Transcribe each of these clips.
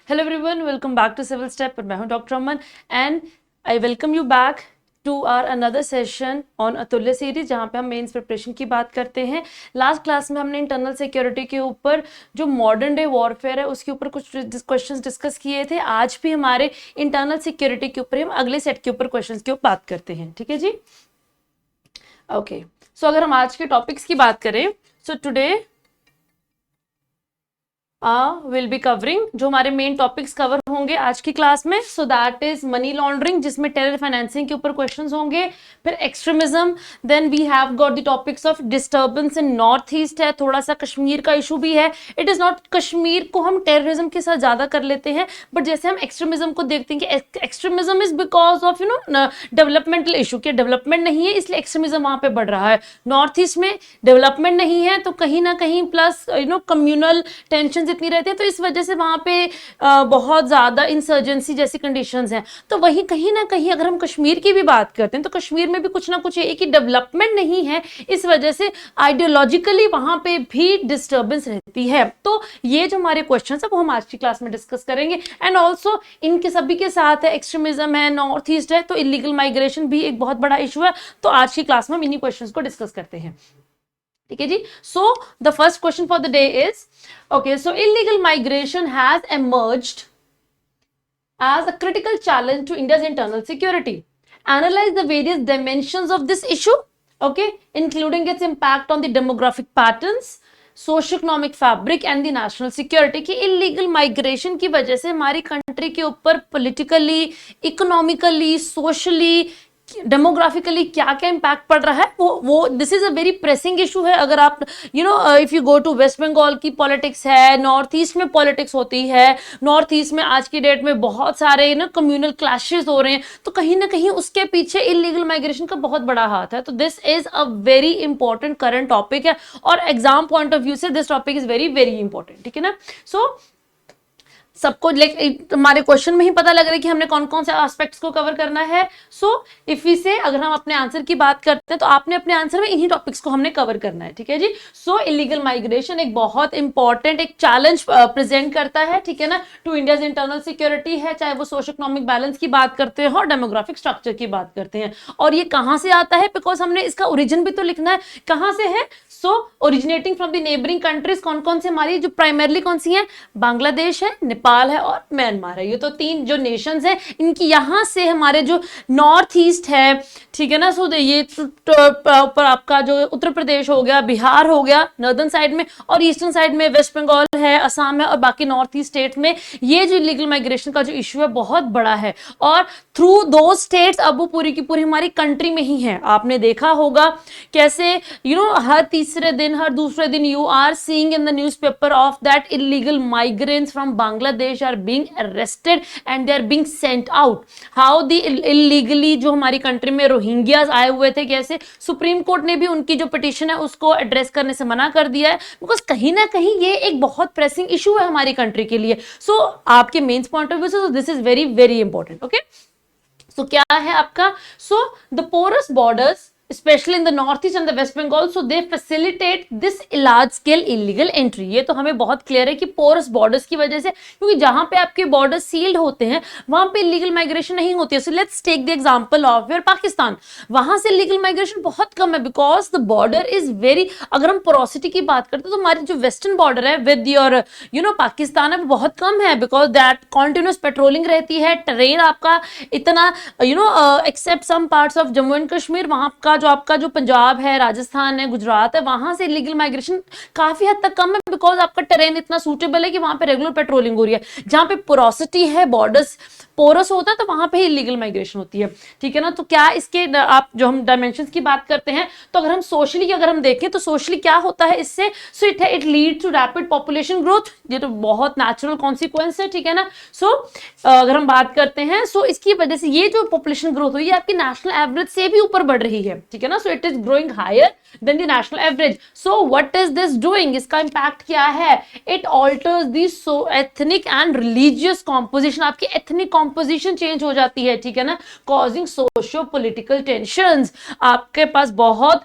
Hello everyone, welcome back to civil step. मैं हूं doctor Aman and I welcome you back to our another session on Atulya series, जहां पे हम mains preparation की बात करते हैं। लास्ट क्लास में हमने इंटरनल सिक्योरिटी के ऊपर जो मॉडर्न डे वॉरफेयर है उसके ऊपर कुछ क्वेश्चंस डिस्कस किए थे। आज भी हमारे इंटरनल सिक्योरिटी के ऊपर हम अगले सेट के ऊपर क्वेश्चंस की बात करते हैं। ठीक है जी, ओके। सो अगर हम आज के टॉपिक्स की बात करें, so today will be covering जो हमारे मेन टॉपिक्स कवर होंगे आज की क्लास में। So that is money laundering, जिसमें टेरर फाइनेंसिंग के ऊपर क्वेश्चंस होंगे, फिर extremism, then we have got the topics of disturbance in north east है, थोड़ा सा कश्मीर का इशू भी है। इट इज नॉट, कश्मीर को हम टेररिज्म के साथ ज्यादा कर लेते हैं, बट जैसे हम एक्सट्रीमिज्म को देखते हैं कि extremism is because of developmental issue, के डेवलपमेंट नहीं है इसलिए एक्सट्रीमिज्म वहां पे बढ़ रहा है। नॉर्थ ईस्ट में डेवलपमेंट नहीं है तो कहीं ना कहीं प्लस कम्युनल टेंशन इतनी रहती है, तो इस वजह से वहां पे बहुत ज्यादा इंसर्जेंसी जैसी कंडीशंस हैं। तो वही कहीं ना कहीं अगर हम कश्मीर की भी बात करते हैं तो कश्मीर में भी कुछ ना कुछ एक ही डेवलपमेंट नहीं है, इस वजह से आइडियोलॉजिकली वहां पे भी डिस्टर्बेंस रहती है। तो ये जो हमारे क्वेश्चन है वो हम आज की क्लास में डिस्कस करेंगे। एंड ऑल्सो इनके सभी के साथ है एक्सट्रीमिज्म है, नॉर्थ ईस्ट है, तो इलीगल माइग्रेशन भी एक बहुत बड़ा इशू है। तो आज की क्लास में हम इन्हीं क्वेश्चंस को डिस्कस करते हैं। ठीक है जी। So the first question for the day is, okay, so illegal migration has emerged as a critical challenge to India's internal security. Analyze the various dimensions of this issue, okay, including its impact on the demographic patterns, socio-economic fabric and the national security। कि illegal migration की वजह से हमारी country के ऊपर politically, economically, socially, demographically क्या क्या impact पड़ रहा है, वो this is a very pressing issue है। अगर आप if you go to West Bengal की पॉलिटिक्स है, नॉर्थ ईस्ट में पॉलिटिक्स होती है, नॉर्थ ईस्ट में आज की डेट में बहुत सारे कम्युनल क्लैशेस हो रहे हैं, तो कहीं ना कहीं उसके पीछे इलीगल माइग्रेशन का बहुत बड़ा हाथ है। तो this is a very important current topic है और एग्जाम पॉइंट ऑफ व्यू से this topic is very very important. ठीक है ना। सो सबको हमारे क्वेश्चन में ही पता लग रहा है कि हमने कौन कौन से एस्पेक्ट्स को कवर करना है। सो इफ वी से अगर हम अपने आंसर की बात करते हैं तो आपने अपने आंसर में इन्हीं टॉपिक्स को हमने कवर करना है। ठीक है जी। सो इलीगल माइग्रेशन एक बहुत इंपॉर्टेंट एक चैलेंज प्रेजेंट करता है, ठीक है ना, टू इंडियाज इंटरनल सिक्योरिटी है, चाहे वो सोशो इकोनॉमिक बैलेंस की बात करते हैं और डेमोग्राफिक स्ट्रक्चर की बात करते हैं। और ये कहां से आता है, बिकॉज हमने इसका ओरिजिन भी तो लिखना है, कहां से है। So originating from the neighbouring countries, कौन कौन से हमारी जो प्राइमरली कौन सी है, बांग्लादेश है, नेपाल है और म्यांमार है। ये तो तीन जो नेशंस हैं, इनकी यहां से हमारे जो नॉर्थ ईस्ट है, ठीक है ना, सो ये ऊपर आपका जो उत्तर प्रदेश हो गया, बिहार हो गया नॉर्दर्न साइड में, और ईस्टर्न साइड में वेस्ट बंगाल है, असम है और बाकी नॉर्थ ईस्ट स्टेट में ये जो इलीगल माइग्रेशन का जो इशू है बहुत बड़ा है। और थ्रू दो स्टेट्स अब वो पूरी की पूरी हमारी कंट्री में ही है। आपने देखा होगा कैसे हर तीसरे दिन हर दूसरे दिन you are seeing in the newspaper of that illegal migrants from Bangladesh are being arrested and they are being sent out. How the illegally जो हमारी कंट्री में रोहिंग्यास आए हुए थे, कैसे सुप्रीम कोर्ट ने भी उनकी जो पिटीशन है उसको एड्रेस करने से मना कर दिया है, बिकॉज कहीं ना कहीं ये एक बहुत प्रेसिंग इशू है हमारी कंट्री के लिए। सो आपके मेंस पॉइंट ऑफ व्यू से this is very very important. Okay, so क्या है आपका, so the porous borders especially in the northeast and the west bengal, so they facilitate this large scale illegal entry। ये तो हमें बहुत clear है कि पोरस बॉर्डर्स की वजह से, क्योंकि जहां पे आपके बॉर्डर सील्ड होते हैं वहां पे इलीगल माइग्रेशन नहीं होती है। So let's take the example of your Pakistan, वहां से इलीगल माइग्रेशन बहुत कम है because the border is very, अगर हम पोरोसिटी की बात करते हैं तो हमारी जो वेस्टर्न बॉर्डर है विद योर पाकिस्तान है वो बहुत कम है, बिकॉज दैट कॉन्टिन्यूस पेट्रोलिंग रहती है, टेरेन आपका इतना except some parts of Jammu and Kashmir, वहां का जो आपका जो पंजाब है, राजस्थान है, गुजरात है, वहां से इलीगल माइग्रेशन काफी हद तक कम है, बिकॉज आपका टेरेन इतना सूटेबल है कि वहां पे रेगुलर पेट्रोलिंग हो रही है। जहां पे पोरोसिटी है, बॉर्डर्स पोरस होता है, तो वहां पे ही इलीगल माइग्रेशन होती है। ठीक है ना। तो क्या इसके आप जो हम डायमेंशंस की बात करते हैं, तो अगर हम सोशली अगर हम देखें तो सोशली क्या होता है इससे, so it lead to rapid population growth, ये तो बहुत नेचुरल कॉन्सिक्वेंस है। ठीक है ना। सो अगर हम बात करते हैं, सो इसकी वजह से ये जो पॉपुलेशन ग्रोथ हुई है आपकी नेशनल एवरेज से भी ऊपर बढ़ रही है। ठीक है ना। So it is growing higher then the national average. So what is this doing, इसका इंपैक्ट क्या है, it alters the ethnic and religious composition, आपकी एथनिक कॉम्पोजिशन चेंज हो जाती है। ठीक है ना। कॉजिंग सोशियो पॉलिटिकल टेंशंस, आपके पास बहुत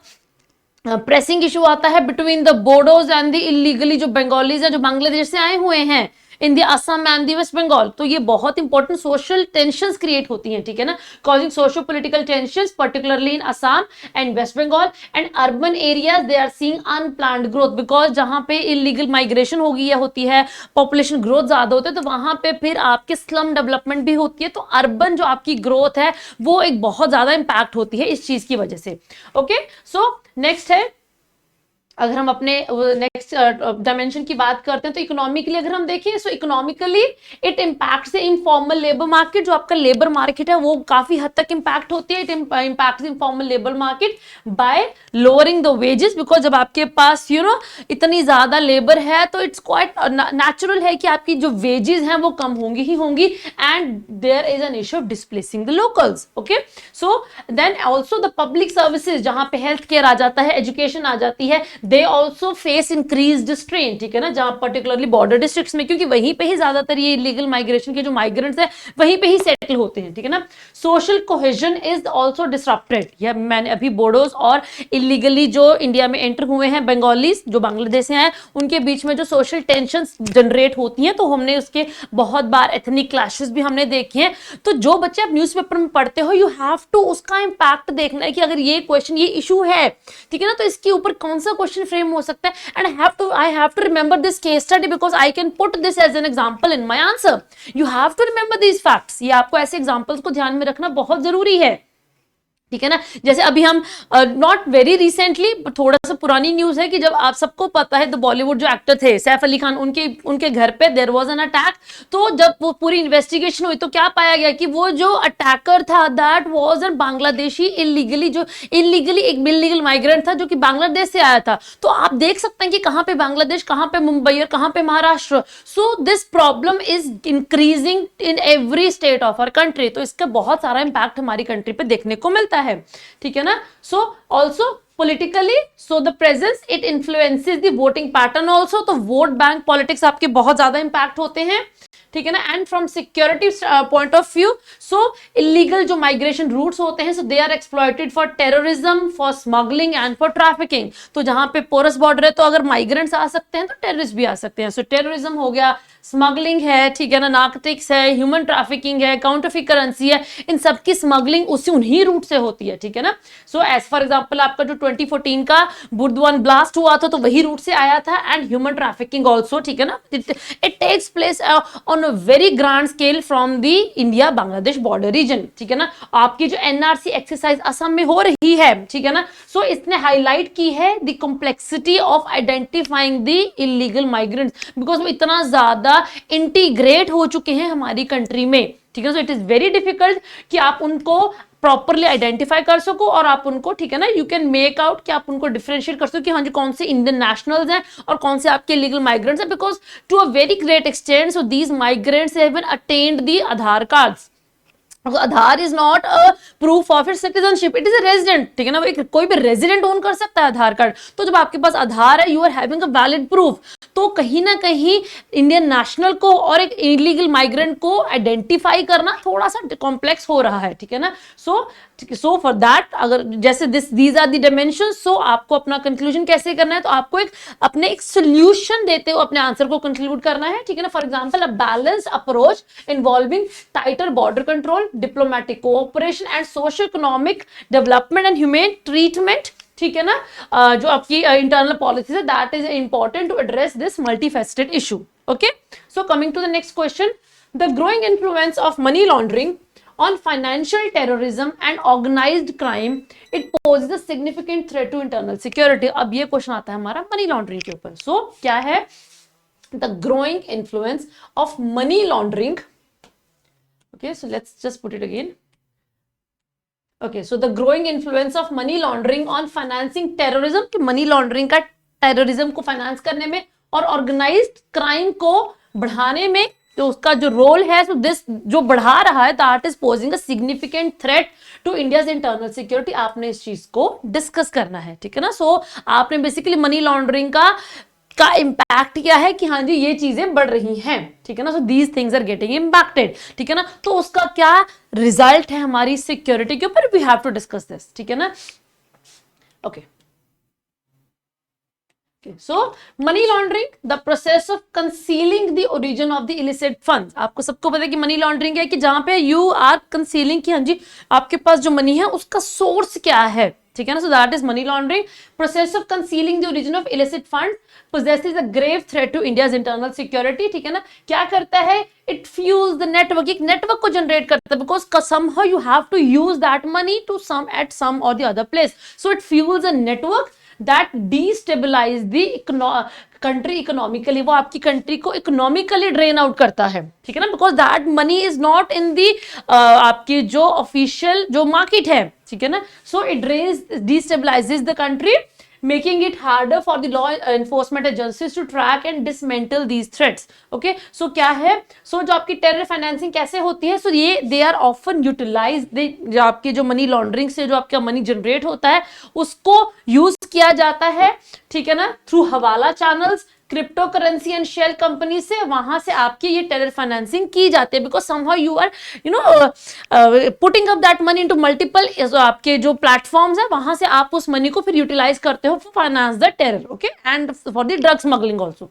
प्रेसिंग इशू आता है between the Bodos and the illegally जो बंगालीज हैं जो बांग्लादेश से आए हुए हैं, in the Assam and the West Bengal. तो ये बहुत इंपॉर्टेंट सोशल टेंशंस क्रिएट होती हैं, ठीक है ना, causing socio political tensions particularly in Assam and West Bengal and urban areas they are seeing unplanned growth, because जहां पे इलीगल माइग्रेशन होगी या होती है, पॉपुलेशन ग्रोथ ज्यादा होती है, तो वहां पे फिर आपके स्लम डेवलपमेंट भी होती है, तो अर्बन जो आपकी ग्रोथ है वो एक बहुत ज्यादा इंपैक्ट होती है इस चीज की वजह से। ओके, सो नेक्स्ट है, अगर हम अपने नेक्स्ट डायमेंशन की बात करते हैं तो इकोनॉमिकली अगर हम देखें, so economically it impacts the informal labour market, जो आपका लेबर मार्केट है वो काफी हद तक इंपैक्ट होती है। It impacts informal labour market bye lowering the wages, because जब आपके पास इतनी ज्यादा लेबर है तो इट्स क्वाइट नेचुरल है कि आपकी जो वेजेस हैं वो कम होंगी ही होंगी, and there is an issue of displacing the locals. Okay, so then also the public services, जहां पे हेल्थ केयर आ जाता है, एजुकेशन आ जाती है, they also face increased strain, ठीक है ना, जहां पर्टिकुलरली बॉर्डर डिस्ट्रिक्ट्स में, क्योंकि वहीं पे ही ज्यादातर ये इलीगल माइग्रेशन के जो माइग्रेंट्स हैं वहीं पे ही सेटल होते हैं, ठीक है ना। Social cohesion is also disrupted, या मैंने अभी बोडोज और इलीगली जो इंडिया में एंटर हुए हैं बंगालीज जो बांग्लादेश से हैं, उनके बीच में जो सोशल टेंशन जनरेट होती हैं, तो हमने उसके बहुत बार एथनिक क्लैशेस भी हमने देखे हैं। तो जो बच्चे आप न्यूज़पेपर में पढ़ते हो, यू हैव टू उसका इंपैक्ट देखना है कि अगर ये क्वेश्चन, ये इशू है, ठीक है ना, तो इसके ऊपर कौन सा क्वेश्चन फ्रेम हो सकता है, and I have to remember this case study because I can put this as an example in my answer. You have to remember these facts, ये आपको ऐसे एग्जांपल्स को ध्यान में रखना बहुत जरूरी है, ठीक है ना। जैसे अभी हम नॉट वेरी रिसेंटली, थोड़ा सा पुरानी न्यूज है कि जब आप सबको पता है द बॉलीवुड जो एक्टर थे सैफ अली खान, उनके घर पे देयर वाज एन अटैक। तो जब वो पूरी इन्वेस्टिगेशन हुई तो क्या पाया गया कि वो जो अटैकर था that was N Bangladeshi illegally एक इलीगल माइग्रेंट था जो कि बांग्लादेश से आया था। तो आप देख सकते हैं कि कहां पे बांग्लादेश, कहां पे मुंबई और कहां पे Maharashtra. So this problem is increasing in every state of our country, तो इसका बहुत सारा इंपैक्ट हमारी कंट्री पे देखने को मिलता है, ठीक है ना। So also politically, so the presence it influences the voting pattern also, तो वोट बैंक पॉलिटिक्स आपके बहुत ज्यादा इंपैक्ट होते हैं, ठीक है ना। And from security point of view, so illegal जो माइग्रेशन रूट्स होते हैं, so they are exploited for terrorism, for smuggling and for trafficking. तो जहां पे पोरस बॉर्डर है, तो अगर माइग्रेंट्स आ सकते हैं तो टेररिस्ट भी आ सकते हैं। सो टेररिज्म हो गया, स्मगलिंग है, ठीक है ना, नार्कोटिक्स है, ह्यूमन ट्रैफिकिंग है, काउंटरफीट करेंसी है, इन सब की स्मगलिंग उन्हीं रूट से होती है, ठीक है ना। सो एज फॉर एग्जांपल आपका जो 2014 का बुर्दवान ब्लास्ट हुआ था तो वही रूट से आया था, एंड ह्यूमन ट्रैफिकिंग ऑल्सो, ठीक है ना, it takes place on a very grand scale from the India Bangladesh border region, ठीक है ना। आपकी जो एनआरसी एक्सरसाइज असम में हो रही है, ठीक है ना, सो इसने हाईलाइट की है the complexity of identifying the illegal migrants, because वो इतना ज्यादा इंटीग्रेट हो चुके हैं हमारी कंट्री में, ठीक है। सो इट इज वेरी डिफिकल्ट कि आप उनको प्रॉपरली आइडेंटिफाई कर सको और आप उनको, ठीक है ना, यू कैन मेक आउट कि आप उनको डिफरेंशिएट कर सको कि हाँ जी कौन से इंडियन नेशनल्स हैं और कौन से आपके लीगल माइग्रेंट्स हैं, because to a very great extent so these migrants have been attend the Aadhaar cards. Aadhaar is not a proof of its citizenship, it is a resident, ठीक है ना, कोई भी रेजिडेंट ओन कर सकता है आधार कार्ड। तो जब आपके पास आधार है, you are having a valid proof, तो कहीं ना कहीं इंडियन नेशनल को और एक इलीगल माइग्रेंट को आइडेंटिफाई करना थोड़ा सा कॉम्प्लेक्स हो रहा है, ठीक है ना। सो फॉर दैट, अगर जैसे दीज आर द डायमेंशंस, सो आपको अपना कंक्लूजन कैसे करना है, तो आपको एक सोल्यूशन देते हुए अपने आंसर को कंक्लूड करना है, ठीक है ना। For example, a balanced approach involving tighter border control, diplomatic cooperation and socio economic development and human treatment, ठीक है ना, जो आपकी इंटरनल पॉलिसी है, that is important to address this multifaceted issue. Okay, so coming to the next question, the growing influence of money laundering on financial terrorism and organized crime, it poses a significant threat to internal security। अब ये question आता है हमारा money laundering के ऊपर। सो क्या है the growing influence of money laundering? Okay, so let's just put it again. Okay, so the growing influence of money laundering on financing terrorism, कि मनी लॉन्ड्रिंग का टेररिज्म को फाइनेंस करने में और ऑर्गेनाइज्ड क्राइम को बढ़ाने में तो उसका जो रोल है, so दिस जो बढ़ा रहा है, that is posing a significant threat to India's internal security. आपने इस चीज को डिस्कस करना है, ठीक है ना। सो आपने बेसिकली मनी लॉन्ड्रिंग का इम्पैक्ट क्या है कि हाँ जी ये चीजें बढ़ रही हैं, ठीक है ना। So these things are getting impacted, ठीक है ना। तो उसका क्या रिजल्ट है हमारी सिक्योरिटी के ऊपर, we have to discuss this, ठीक है ना। Okay, So money laundering, the process of concealing the origin of the illicit funds. आपको सबको पता है कि मनी लॉन्ड्रिंग है कि जहां पे you are concealing कि हाँ जी आपके पास जो मनी है उसका सोर्स क्या है, ठीक है ना. So that is money laundering. Process of concealing the origin of illicit funds possesses a grave threat to India's internal security. ठीक है ना. क्या करता है? It fuels the network. एक नेटवर्क को जनरेट करता है because somehow you have to use that money to some or the other place. So it fuels a network that destabilize the country economically. वो आपकी कंट्री को economically drain out करता है, ठीक है ना. Because that money is not in the आपकी जो ऑफिशियल जो मार्केट है, ठीक है ना. So it drains destabilizes the country, making it harder for the law enforcement agencies to track and dismantle these threats. Okay, so क्या है? So जो आपकी टेरर फाइनेंसिंग कैसे होती है? So ये they are often utilized, जो आपकी जो मनी लॉन्ड्रिंग से जो आपका मनी जनरेट होता है उसको यूज किया जाता है, ठीक है ना, through hawala channels, crypto currency and shell company से. वहां से आपकी ये टेरर फाइनेंसिंग की जाती है because somehow you are putting up that money into multiple आपके जो प्लेटफॉर्म्स है, वहां से आप उस मनी को फिर यूटिलाइज करते हो for finance the terror. Okay, and for the drug smuggling also.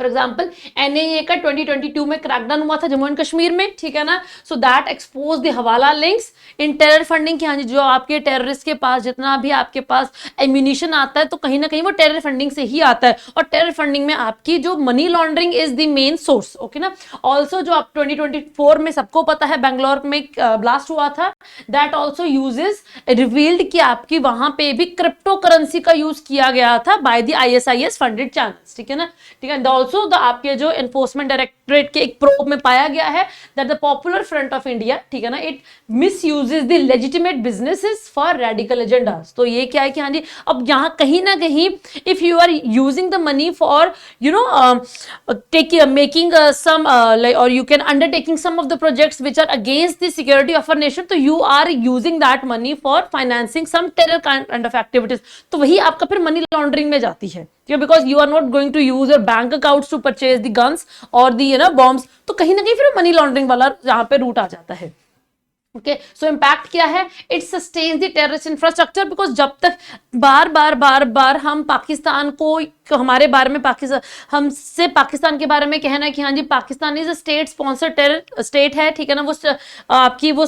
For example NIA का 2022 में क्रैकडाउन हुआ था जम्मू एंड कश्मीर में, ठीक है ना. सो दैट एक्सपोज द हवाला लिंक्स इन टेरर फंडिंग की. हाँ जी, जो आपके टेररिस्ट के पास जितना भी आपके पास एम्यूनिशन आता है तो कहीं ना कहीं वो टेरर फंडिंग से ही आता है, और टेरर फंडिंग में आपकी जो money laundering is the main source. Okay ना. ऑल्सो जो आप 2024 में सबको पता है बेंगलोर में ब्लास्ट हुआ था, दैट ऑल्सो यूजेस रिवील्ड कि आपकी वहां पे भी क्रिप्टो करेंसी का यूज किया गया था by the ISIS funded channels, ठीक है ना. ठीक है. ऑल्सो द आपके जो एनफोर्समेंट डायरेक्टरेट के एक प्रोब में पाया गया है that the Popular Front of India, ठीक है ना, it misuses the legitimate businesses for radical agendas. तो ये क्या है कि हाँ जी अब यहाँ कहीं ना कहीं if you are using the money for you know making some और you can undertaking some of the projects which are against the security of a nation, तो you are using that money for financing some terror kind of activities. तो वही आपका फिर money laundering में जाती है, because you are not going to use your bank accounts to purchase the guns or the bombs. तो कहीं ना कहीं फिर मनी लॉन्ड्रिंग वाला यहाँ पे रूट आ जाता है. ओके, सो इम्पैक्ट क्या है? It sustains the terrorist infrastructure because जब तक बार हम पाकिस्तान को हमारे बारे में हमसे पाकिस्तान के बारे में कहना है कि हाँ जी Pakistan is a state sponsor terror state है, ठीक है ना, वो आपकी वो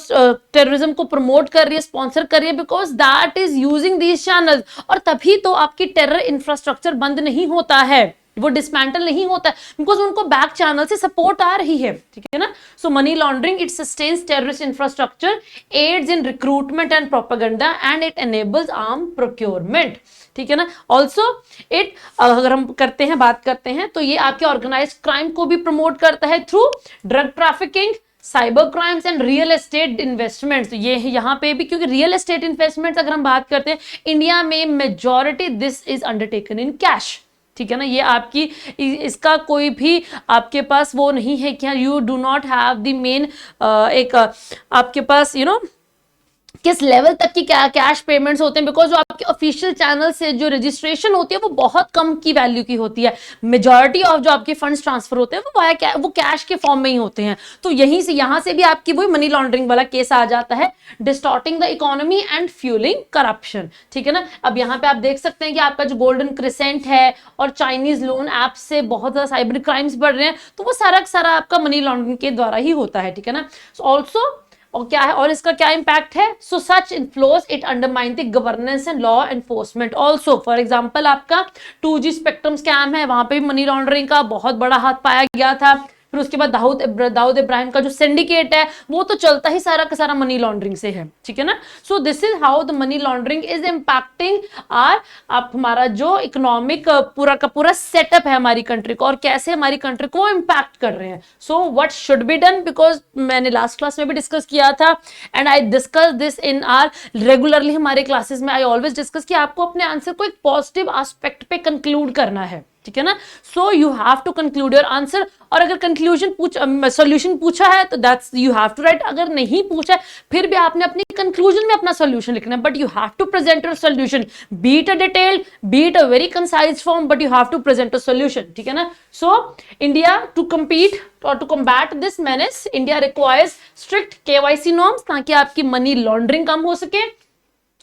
टेररिज्म को प्रमोट कर रही है, स्पॉन्सर कर रही है because that is using these channels. और तभी तो आपकी टेरर इंफ्रास्ट्रक्चर बंद नहीं होता है, वो डिसमेंटल नहीं होता है बिकॉज उनको बैक चैनल से सपोर्ट आ रही है, ठीक है ना. So money laundering it sustains terrorist infrastructure, aids in recruitment and propaganda and it enables arm procurement, ठीक है ना. ऑल्सो इट अगर हम बात करते हैं तो ये आपके ऑर्गेनाइज्ड क्राइम को भी प्रमोट करता है through drug trafficking, cyber crimes and real estate investments. ये यहाँ पे भी क्योंकि रियल एस्टेट इन्वेस्टमेंट्स अगर हम बात करते हैं इंडिया में majority this is undertaken in cash, ठीक है ना. ये आपकी इसका कोई भी आपके पास वो नहीं है कि you do not have the main एक आपके पास किस लेवल तक की कैश पेमेंट्स होते हैं बिकॉज जो आपके ऑफिशियल चैनल से जो रजिस्ट्रेशन होती है वो बहुत कम की वैल्यू की होती है. मेजॉरिटी ऑफ जो आपके फंड्स ट्रांसफर होते हैं वो कैश के फॉर्म में ही होते हैं. तो यहीं से यहाँ से भी आपकी वही मनी लॉन्ड्रिंग वाला केस आ जाता है, distorting the economy and fuelling corruption, ठीक है ना. अब यहाँ पे आप देख सकते हैं कि आपका जो गोल्डन क्रिसेंट है और चाइनीज लोन ऐप से बहुत ज्यादा साइबर क्राइम्स बढ़ रहे हैं, तो वो सारा आपका मनी लॉन्ड्रिंग के द्वारा ही होता है, ठीक है ना. ऑल्सो और क्या है और इसका क्या इंपैक्ट है? So such inflows it undermine the governance and law enforcement also. For example आपका 2G स्पेक्ट्रम स्कैम है, वहां पे भी मनी लॉन्ड्रिंग का बहुत बड़ा हाथ पाया गया था. फिर उसके बाद दाऊद इब्राहिम का जो सिंडिकेट है वो तो चलता ही सारा का सारा मनी लॉन्ड्रिंग से है, ठीक है ना. So this is how the money laundering is impacting आप हमारा जो इकोनॉमिक पूरा का पूरा सेटअप है हमारी कंट्री को, और कैसे हमारी कंट्री को इम्पैक्ट कर रहे हैं. So what should be done, because मैंने लास्ट क्लास में भी डिस्कस किया था and I discuss this in are regularly हमारे क्लासेस में. आई ऑलवेज डिस्कस कि आपको अपने आंसर को एक पॉजिटिव एस्पेक्ट पे कंक्लूड करना है, ठीक है ना. So you have to conclude your answer, और अगर कंक्लूजन सॉल्यूशन पूछा है तो that's you have to write. अगर नहीं पूछा है फिर भी आपने अपनी कंक्लूजन में अपना सॉल्यूशन लिखना है, but you have to present your solution, be it a detailed, be it a very concise form, but you have to present a solution, ठीक है ना. So India to compete or to combat this menace, India requires strict KYC norms ताकि आपकी money laundering कम हो सके.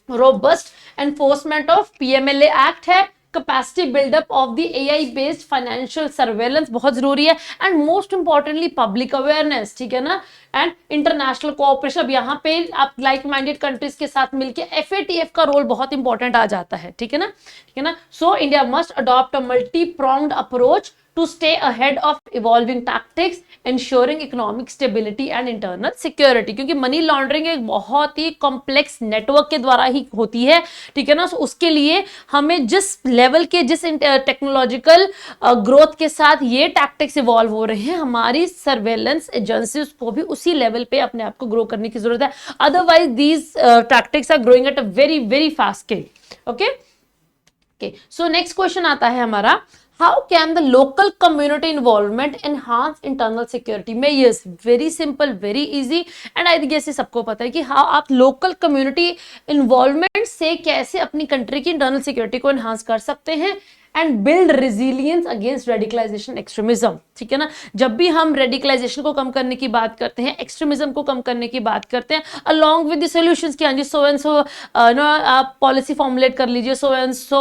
Robust enforcement of PMLA act है, capacity buildup of the AI based financial surveillance बहुत जरूरी है, and most importantly public awareness, ठीक है ना, एंड इंटरनेशनल कोऑपरेशन। अब यहाँ पे आप लाइक माइंडेड कंट्रीज के साथ मिलकर FATF का रोल बहुत इंपॉर्टेंट आ जाता है, ठीक है ना, ठीक है ना। So India must adopt a multi pronged approach to stay ahead of evolving tactics, ensuring economic stability and internal security, क्योंकि मनी लॉन्ड्रिंग एक बहुत ही कॉम्प्लेक्स नेटवर्क के द्वारा ही होती है, ठीक है ना। so उसके लिए हमें जिस लेवल के, जिस टेक्नोलॉजिकल ग्रोथ के साथ ये टैक्टिक्स इवॉल्व हो रहे हैं, हमारी सर्वेलेंस एजेंसीज को भी उसी लेवल पे अपने आप को ग्रो करने की जरूरत है, otherwise these tactics are growing at a very very fast scale. Okay okay, so next question आता है हमारा, How can the local community involvement enhance internal security? में yes, very simple, very easy, and I guess ये सबको पता है कि हाँ आप local community involvement से कैसे अपनी country की internal security को enhance कर सकते हैं, and build resilience against radicalisation extremism, ठीक है ना। जब भी हम रेडिकलाइजेशन को कम करने की बात करते हैं, एक्सट्रीमिज्म को कम करने की बात करते हैं, अलोंग विद द सॉल्यूशंस की, हाँ जी सो एंड सो आप पॉलिसी फॉर्मुलेट कर लीजिए, सो एंड सो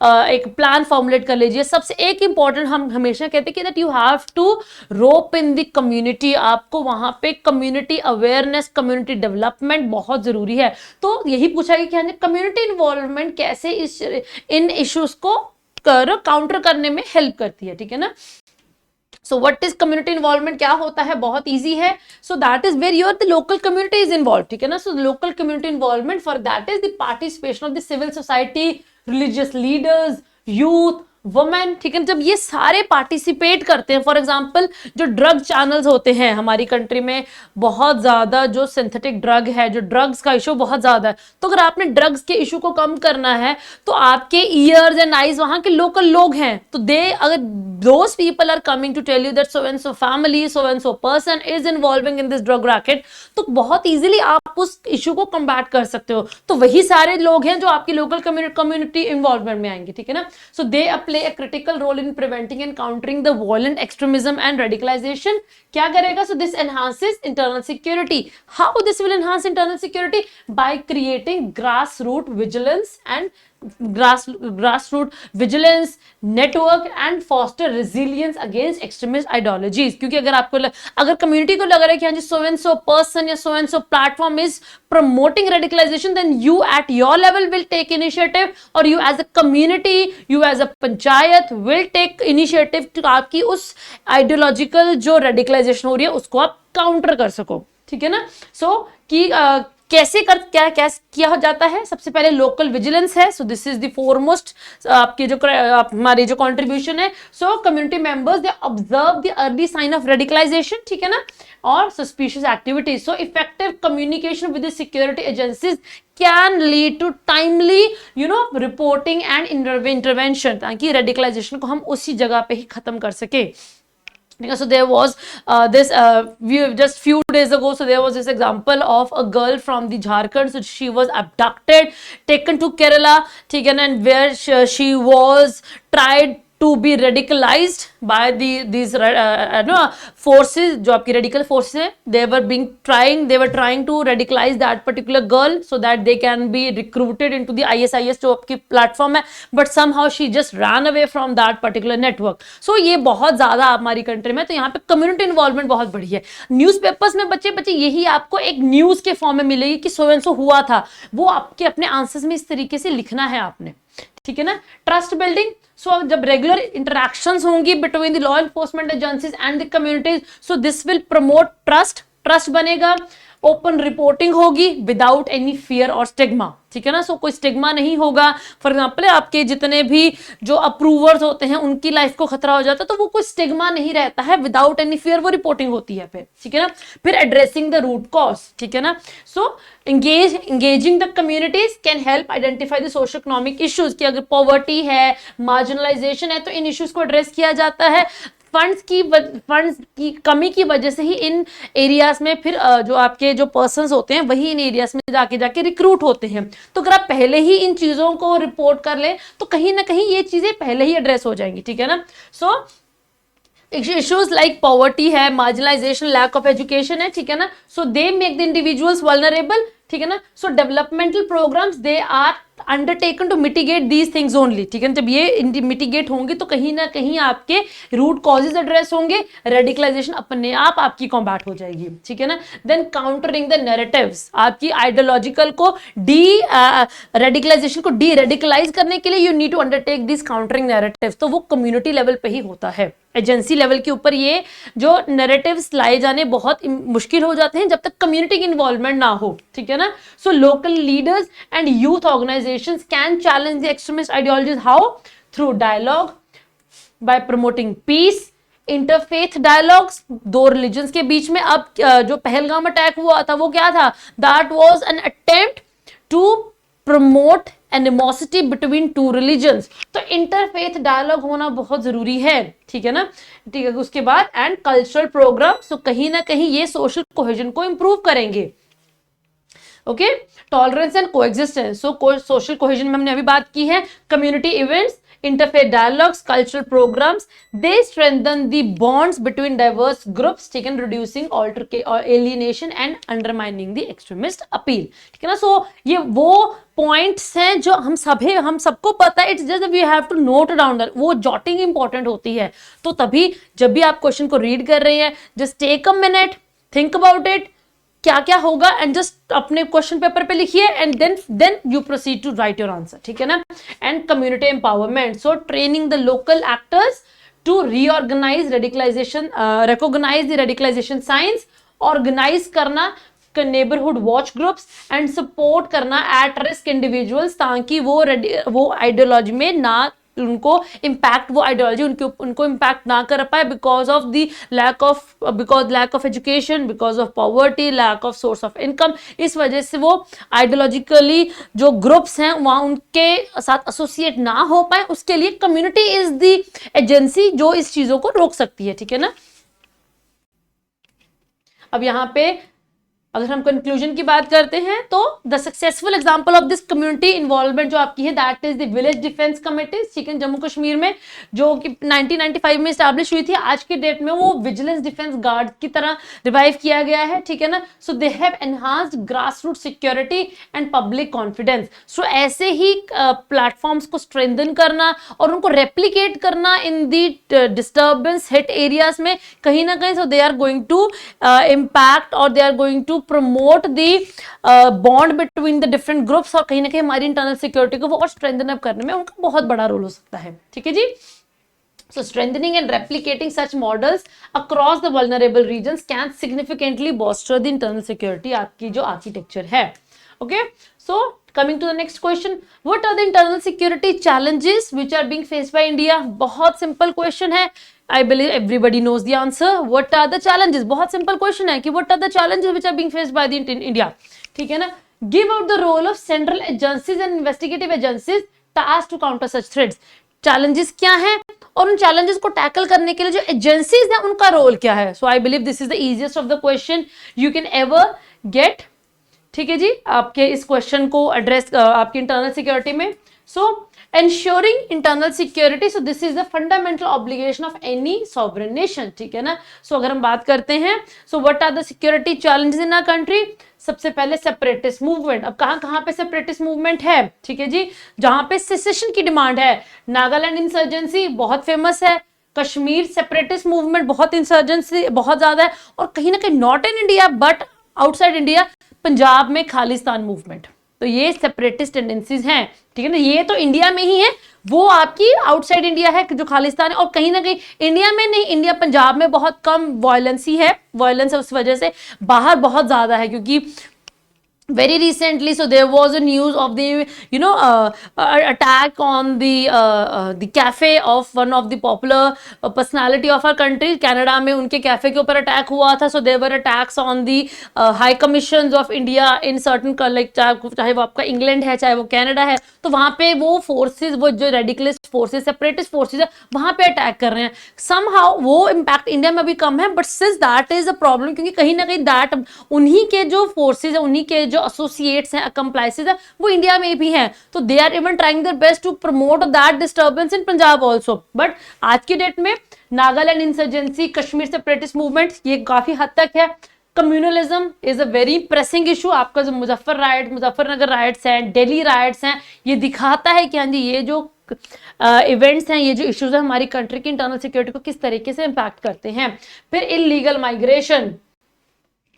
एक प्लान फॉर्मुलेट कर लीजिए। सबसे एक इंपॉर्टेंट हम हमेशा कहते हैं कि that you have to rope in the community, आपको वहां पे कम्युनिटी अवेयरनेस, कम्युनिटी डेवलपमेंट बहुत जरूरी है। तो यही पूछा गया कि हाँ जी कम्युनिटी इन्वॉल्वमेंट कैसे इन इश्यूज को काउंटर करने में हेल्प करती है, ठीक है ना। So what is community involvement, क्या होता है, बहुत इजी है। So that is where your the local community is involve, ठीक है ना। So local community involvement for that is the participation of the civil society, religious leaders, youth, women, ठीक है। जब ये सारे पार्टिसिपेट करते हैं, फॉर एग्जांपल जो ड्रग चैनल्स होते हैं हमारी कंट्री में, बहुत ज्यादा जो सिंथेटिक ड्रग है, जो ड्रग्स का इशू बहुत ज्यादा है, तो अगर आपने ड्रग्स के इशू को कम करना है तो आपके ईयर्स एंड आईज वहां के लोकल लोग हैं, तो दे अगर those people are coming to tell you that so and so family, so and so person is involving in this drug racket, तो बहुत इजीली आप उस इशू को कम्बैट कर सकते हो। तो वही सारे लोग हैं जो आपकी लोकल कम्युनिटी इन्वॉल्वमेंट में आएंगे, ठीक है ना। So they play a critical role in preventing and countering the violent extremism and radicalization. क्या करेगा? So this enhances internal security. How this will enhance internal security? By creating grassroots vigilance and grassroots vigilance network and foster resilience against extremist ideologies. क्योंकि अगर आपको अगर community को लग रहा है कि हाँ जी so and so person या so and so platform is promoting radicalization, then you at your level will take initiative, or you as a community, you as a panchayat will take initiative to आपकी उस ideological जो radicalization हो रही है उसको आप counter कर सको, ठीक है ना। सो कि कैसे क्या किया जाता है? सबसे पहले लोकल विजिलेंस है। So this is the foremost आपके जो हमारी जो कंट्रीब्यूशन है। So community members they observe the early sign of radicalisation, ठीक है ना, और suspicious activities. So effective communication with the security agencies can lead to timely reporting and intervention, ताकि रेडिकलाइजेशन को हम उसी जगह पे ही खत्म कर सके। So there was this just few days ago, so there was this example of a girl from the Jharkhand. So she was abducted, taken to Kerala, ठीक है ना, and where she was tried to be radicalized by these forces, जो आपकी radical forces है, they were trying to radicalize that particular girl so that they can be recruited into the ISIS जो आपकी platform है, but somehow she just ran away from that particular network. So ये बहुत ज्यादा हमारी country में, तो यहाँ पे कम्युनिटी इन्वॉल्वमेंट बहुत बड़ी है। न्यूज़पेपर्स में बच्चे यही आपको एक न्यूज के फॉर्म में मिलेगी कि सो एंड सो हुआ था, वो आपके अपने आंसर्स में इस तरीके से लिखना है आपने, ठीक है ना। ट्रस्ट बिल्डिंग, सो जब रेगुलर इंटरैक्शंस होंगी between the law enforcement agencies and the communities, so this will promote trust बनेगा। ओपन रिपोर्टिंग होगी विदाउट एनी फियर और स्टिग्मा, ठीक है ना। सो कोई स्टिग्मा नहीं होगा। फॉर एग्जांपल आपके जितने भी जो अप्रूवर्स होते हैं उनकी लाइफ को खतरा हो जाता है, तो वो कोई स्टिग्मा नहीं रहता है, विदाउट एनी फियर वो रिपोर्टिंग होती है फिर, ठीक है ना। फिर एड्रेसिंग द रूट कॉज, ठीक है ना। सो engaging the communities can help identify the socio economic issues, कि अगर पॉवर्टी है, मार्जिनलाइजेशन है, तो इन इश्यूज को एड्रेस किया जाता है। फंड्स की कमी की वजह से ही इन एरियाज में फिर जो आपके जो पर्संस होते हैं वही इन एरियाज में जाके रिक्रूट होते हैं। तो अगर आप पहले ही इन चीजों को रिपोर्ट कर लें तो कहीं ना कहीं ये चीजें पहले ही एड्रेस हो जाएंगी, ठीक है ना। सो इश्यूज लाइक पॉवर्टी है, मार्जिनलाइजेशन, लैक ऑफ एजुकेशन है, ठीक है ना। So they make the individuals vulnerable ठीक है ना। So developmental programmes they are undertaken to mitigate these things only, ठीक है ना। जब ये मिटिगेट होंगे तो कहीं ना कहीं आपके रूट कॉजेज एड्रेस होंगे, रेडिकलाइजेशन अपने आप आपकी कॉम्बैट हो जाएगी, ठीक है ना। देन काउंटरिंग द नैरेटिव्स, आपकी आइडियोलॉजिकल को रेडिकलाइजेशन को डी रेडिकलाइज करने के लिए you need to undertake this countering narratives. तो वो कम्युनिटी लेवल पे ही होता है, एजेंसी लेवल के ऊपर ये जो नैरेटिव्स लाए जाने बहुत मुश्किल हो जाते हैं जब तक कम्युनिटी की इन्वॉल्वमेंट ना हो, ठीक है ना। So local leaders and youth organisations can challenge the extremist ideologies, how? Through dialogue, by promoting peace, interfaith dialogues, दो रिलीजन्स के बीच में। अब जो पहलगाम अटैक हुआ था वो क्या था? That was an attempt to promote animosity between two religions. तो इंटरफेथ डायलॉग होना बहुत जरूरी है, ठीक है ना, ठीक है। उसके बाद एंड कल्चरल प्रोग्राम, तो कहीं ना कहीं ये सोशल कोहेजन को इंप्रूव करेंगे। Okay, tolerance and coexistence, so social cohesion में हमने अभी बात की है। Community events, interfaith dialogues, cultural programs, they strengthen the bonds between diverse groups, ठीक है, reducing alienation and undermining the extremist appeal, ठीक है ना। सो ये वो पॉइंट्स हैं जो हम सबको पता है, it's just we have to note down that, वो जॉटिंग इंपॉर्टेंट होती है। तो तभी जब भी आप क्वेश्चन को रीड कर रहे हैं, just take a minute, think about it, क्या क्या होगा, एंड जस्ट अपने क्वेश्चन पेपर पे लिखिए, and then you proceed to write your answer, ठीक है ना। And community empowerment, so training the local actors to reorganise radicalisation, recognise the radicalisation science, organise करना neighbourhood watch groups, and support करना at risk individuals, ताकि वो ideology में ना उनको इम्पैक्ट, वो आइडियोलॉजी उनको इम्पैक्ट ना कर पाए because of the lack of education, because of poverty, lack of source of income. इस वजह से वो आइडियोलॉजिकली जो ग्रुप्स हैं वहाँ उनके साथ एसोसिएट ना हो पाए, उसके लिए कम्युनिटी इज द एजेंसी जो इस चीजों को रोक सकती है, ठीक है ना। अब यहाँ पे अगर हम कंक्लूजन की बात करते हैं तो the successful example of this community involvement जो आपकी है, that is the village defence committee, ठीक है, जम्मू कश्मीर में, जो कि 1995 में स्टैब्लिश हुई थी। आज की डेट में वो विजिलेंस डिफेंस गार्ड की तरह रिवाइव किया गया है, ठीक है ना। So they have enhanced grass root security and public confidence. So ऐसे ही प्लेटफॉर्म्स को स्ट्रेंथन करना और उनको रेप्लिकेट करना in the disturbance hit areas में कहीं ना कहीं, so they are going to impact और they are going to promote the bond between the different groups, और कहीं ना कहीं हमारी इंटरनल सिक्योरिटी को वो और स्ट्रेंथन अप करने में उनका बहुत बड़ा रोल हो सकता है, ठीक है जी। So strengthening and replicating such models across the vulnerable regions can significantly bolster the internal security आपकी जो architecture है, okay? So coming to the next question, what are the internal security challenges which are being faced by India? बहुत simple question है, I believe everybody knows the answer. What are the challenges? बहुत simple question है कि what are the challenges which are being faced by the India, ठीक है ना। Give out the role of central agencies and investigative agencies tasked to counter such threats. Challenges क्या हैं और उन challenges को टैकल करने के लिए जो एजेंसीज हैं उनका रोल क्या है। So I believe this is the easiest of the question you can ever get, ठीक है जी, आपके इस क्वेश्चन को एड्रेस आपकी इंटरनल सिक्योरिटी में। सो ensuring internal security, so this is the fundamental obligation of any sovereign nation, ठीक है ना। सो अगर हम बात करते हैं, so what are the security challenges in our country? सबसे पहले सेपरेटिस्ट मूवमेंट। अब कहाँ पे सेपरेटिस्ट मूवमेंट है, ठीक है जी, जहां पे सेसेशन की डिमांड है। नागालैंड इंसर्जेंसी बहुत फेमस है, कश्मीर सेपरेटिस्ट मूवमेंट बहुत इंसर्जेंसी बहुत ज्यादा है, और कहीं ना कहीं not in India but outside India, Punjab में खालिस्तान मूवमेंट। तो ये सेपरेटिस्ट टेंडेंसीज हैं, ठीक है ना। ये तो इंडिया में ही है, वो आपकी आउटसाइड इंडिया है जो खालिस्तान है, और कहीं ना कहीं इंडिया में नहीं, इंडिया पंजाब में बहुत कम वायलेंस ही है, वायलेंस है उस वजह से, बाहर बहुत ज्यादा है क्योंकि very recently, so there was a news of the attack on the cafe of one of the popular personality of our country, Canada में उनके कैफे के ऊपर अटैक हुआ था। so there were attacks on the high commissions of India in certain like चाहे वो आपका England है चाहे वो कनाडा है, तो वहां पे वो फोर्सेस, वो जो रेडिकलिस्ट फोर्सेस, सेपरेटिस्ट फोर्सेस है, वहां पे अटैक कर रहे हैं। somehow वो इम्पैक्ट इंडिया में भी कम है, but since that is a problem, क्योंकि कहीं ना कहीं दैट उन्हीं के जो फोर्सेज है, उन्हीं के जो एसोसिएट्स हैं, अकम्प्लाइसेस है, वो इंडिया में भी हैं। तो they are even trying their best to promote that disturbance in Punjab also. But आज की डेट में Nagaland insurgency, Kashmir separatist movement, ये काफी हद तक है। Communalism is a very pressing issue. आपका जो मुजफ्फरनगर राइट्स हैं, दिल्ली राइट्स हैं, ये दिखाता है कि हाँ जी ये जो इवेंट्स हैं, ये जो इश्यूज हैं हमारी कंट्री की इंटरनल सिक्योरिटी को किस तरीके से इंपैक्ट करते हैं। फिर इलीगल माइग्रेशन,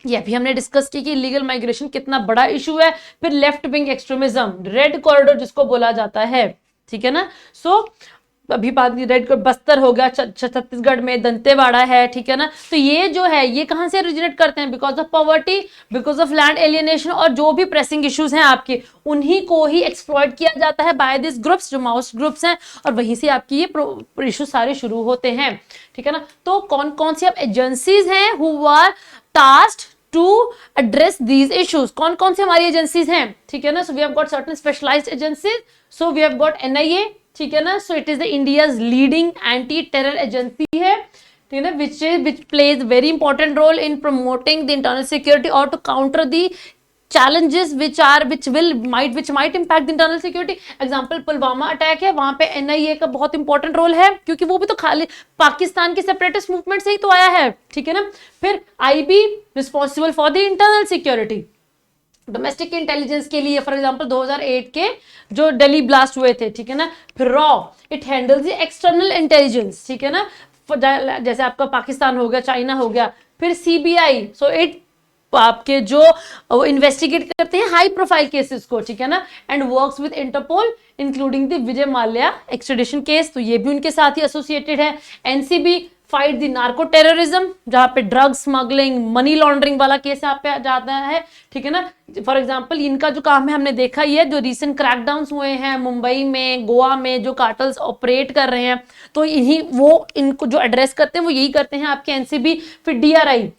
ये भी हमने डिस्कस की कि इलीगल माइग्रेशन कितना बड़ा इशू है। फिर left wing extremism, red corridor जिसको बोला जाता है, ठीक है ना। सो अभी बात रेड बस्तर हो गया, छत्तीसगढ़ में दंतेवाड़ा है, ठीक है ना। तो ये जो है ये कहां से ओरिजिनेट करते हैं? Because of poverty, because of land alienation, और जो भी प्रेसिंग इश्यूज हैं आपके उन्हीं को ही एक्सप्लॉइट किया जाता है बाय दिस ग्रुप्स, जो माउस ग्रुप्स हैं, और वहीं से आपकी ये इश्यूज सारे शुरू होते हैं, ठीक है ना। तो कौन कौन सी अब एजेंसीज हैं who are tasked to address these issues? कौन कौन सी हमारी एजेंसीज हैं, ठीक है ना। So we have got certain specialised agencies, so we have got NIA, ठीक है ना। So it is the India's leading anti terror agency है, ठीक है ना, which plays very important role in promoting the internal security or to counter the challenges which might impact the internal security. Example Pulwama attack है, वहां पे NIA का बहुत important role है, क्योंकि वो भी तो खाली पाकिस्तान के सेपरेटिस्ट मूवमेंट से ही तो आया है, ठीक है ना। फिर IB responsible for the internal security, domestic intelligence के लिए, फॉर एग्जांपल 2008 के जो दिल्ली ब्लास्ट हुए थे, ठीक है ना। फिर raw, it handles the external intelligence, ठीक है ना, जैसे आपका पाकिस्तान हो गया, चाइना हो गया। फिर सीबीआई, सो इट आपके जो इन्वेस्टिगेट करते हैं हाई प्रोफाइल केसेस को, ठीक है ना, and works with Interpol including the Vijay Mallya extradition case, तो ये भी उनके साथ ही एसोसिएटेड है। NCB fight the narco terrorism, जहां पे ड्रग स्मगलिंग, मनी लॉन्ड्रिंग वाला केस यहाँ पे जाता है, ठीक है ना। फॉर एग्जांपल इनका जो काम है हमने देखा ही है, जो रिसेंट क्रैकडाउन्स हुए हैं मुंबई में, गोवा में, जो कार्टल्स ऑपरेट कर रहे हैं, तो इनको जो एड्रेस करते हैं वो यही करते हैं आपके एनसीबी। फिर डीआरआई,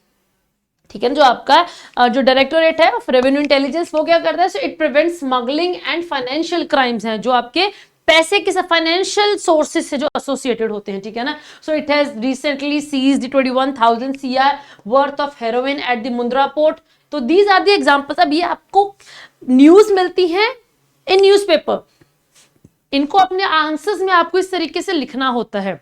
ठीक है ना, जो आपका जो डायरेक्टोरेट है ऑफ रेवेन्यू इंटेलिजेंस, वो क्या करता है? So it prevent smuggling and financial crimes हैं, जो आपके पैसे के फाइनेंशियल सोर्सेज से जो एसोसिएटेड होते हैं, ठीक है ना। So it has recently seized 21,000 CR worth of heroin at the Mundra port. तो दीज आर द एग्जांपल्स। अब ये आपको न्यूज मिलती है इन न्यूज़पेपर, इनको अपने आंसर्स में आपको इस तरीके से लिखना होता है,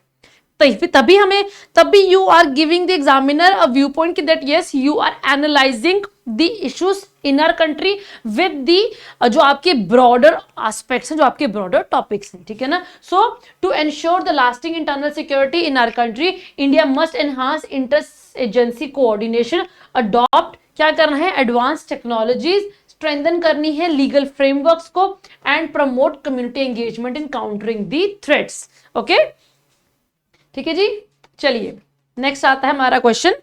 तभी you are giving the examiner a view point that yes you are analysing the issues in our country with the जो आपके ब्रॉडर एस्पेक्ट्स हैं, जो आपके ब्रॉडर टॉपिक्स हैं, ठीक है ना। So to ensure the lasting internal security in our country, India must enhance inter agency coordination, adopt क्या करना है? एडवांस टेक्नोलॉजीज, स्ट्रेंथन करनी है लीगल फ्रेमवर्क्स को, and promote community engagement in countering the threats. Okay, ठीक है जी। चलिए नेक्स्ट आता है हमारा question,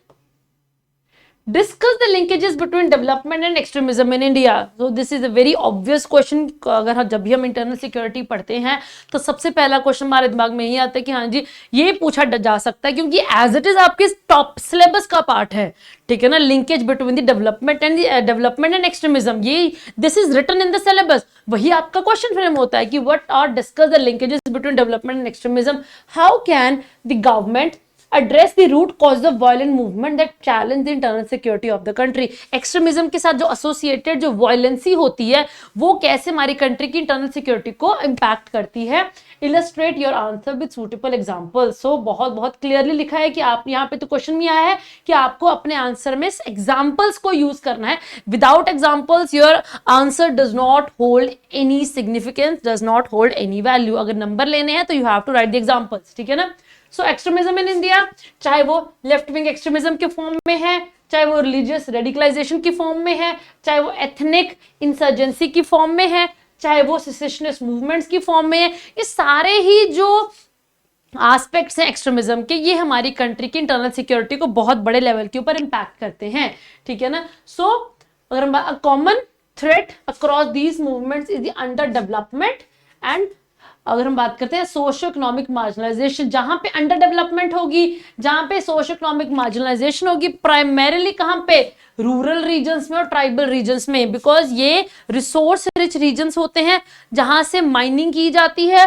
discuss the linkages between development and extremism in India. So this is a very obvious question. अगर जब भी हम इंटरनल सिक्योरिटी पढ़ते हैं तो सबसे पहला क्वेश्चन हमारे दिमाग में यही आता है कि हाँ जी ये पूछा जा सकता है, क्योंकि एज इट इज आपके टॉप सिलेबस का पार्ट है, ठीक है ना। Linkage between the development and extremism, ये this is written in the syllabus. वही आपका क्वेश्चन फ्रेम होता है कि what are discuss the linkages between development and extremism, how can the government address the root cause of violent movement that challenge the internal security of the country। Extremism के साथ जो associated जो वायलेंसी होती है वो कैसे हमारी कंट्री की इंटरनल सिक्योरिटी को इंपैक्ट करती है। Illustrate your answer with suitable examples. So बहुत बहुत क्लियरली लिखा है कि आप यहाँ पे तो क्वेश्चन में आया है कि आपको अपने आंसर में एग्जांपल्स को यूज करना है। Without examples your answer does not hold any significance, does not hold any value. अगर नंबर लेने हैं तो you have to write the examples, ठीक है ना। सो एक्सट्रीमिज्म इन इंडिया, चाहे वो लेफ्ट विंग एक्सट्रीमिज्म के फॉर्म में है, चाहे वो रिलीजियस रेडिकलाइजेशन की फॉर्म में है, चाहे वो एथनिक इंसर्जेंसी की फॉर्म में है, चाहे वो सेसेशनिस्ट मूवमेंट्स की फॉर्म में है, ये सारे ही जो एस्पेक्ट्स हैं एक्सट्रीमिज्म के, ये हमारी कंट्री की इंटरनल सिक्योरिटी को बहुत बड़े लेवल के ऊपर इंपैक्ट करते हैं, ठीक है ना। सो अगर हम common threat across these movements is the under development, and अगर हम बात करते हैं सोशो इकोनॉमिक मार्जिनलाइजेशन, जहां पे अंडर डेवलपमेंट होगी, जहां पे सोशो इकोनॉमिक मार्जिनलाइजेशन होगी, प्राइमरीली कहां पे? रूरल रीजन्स में और ट्राइबल रीजन्स में, बिकॉज ये रिसोर्स रिच रीजन्स होते हैं जहां से माइनिंग की जाती है।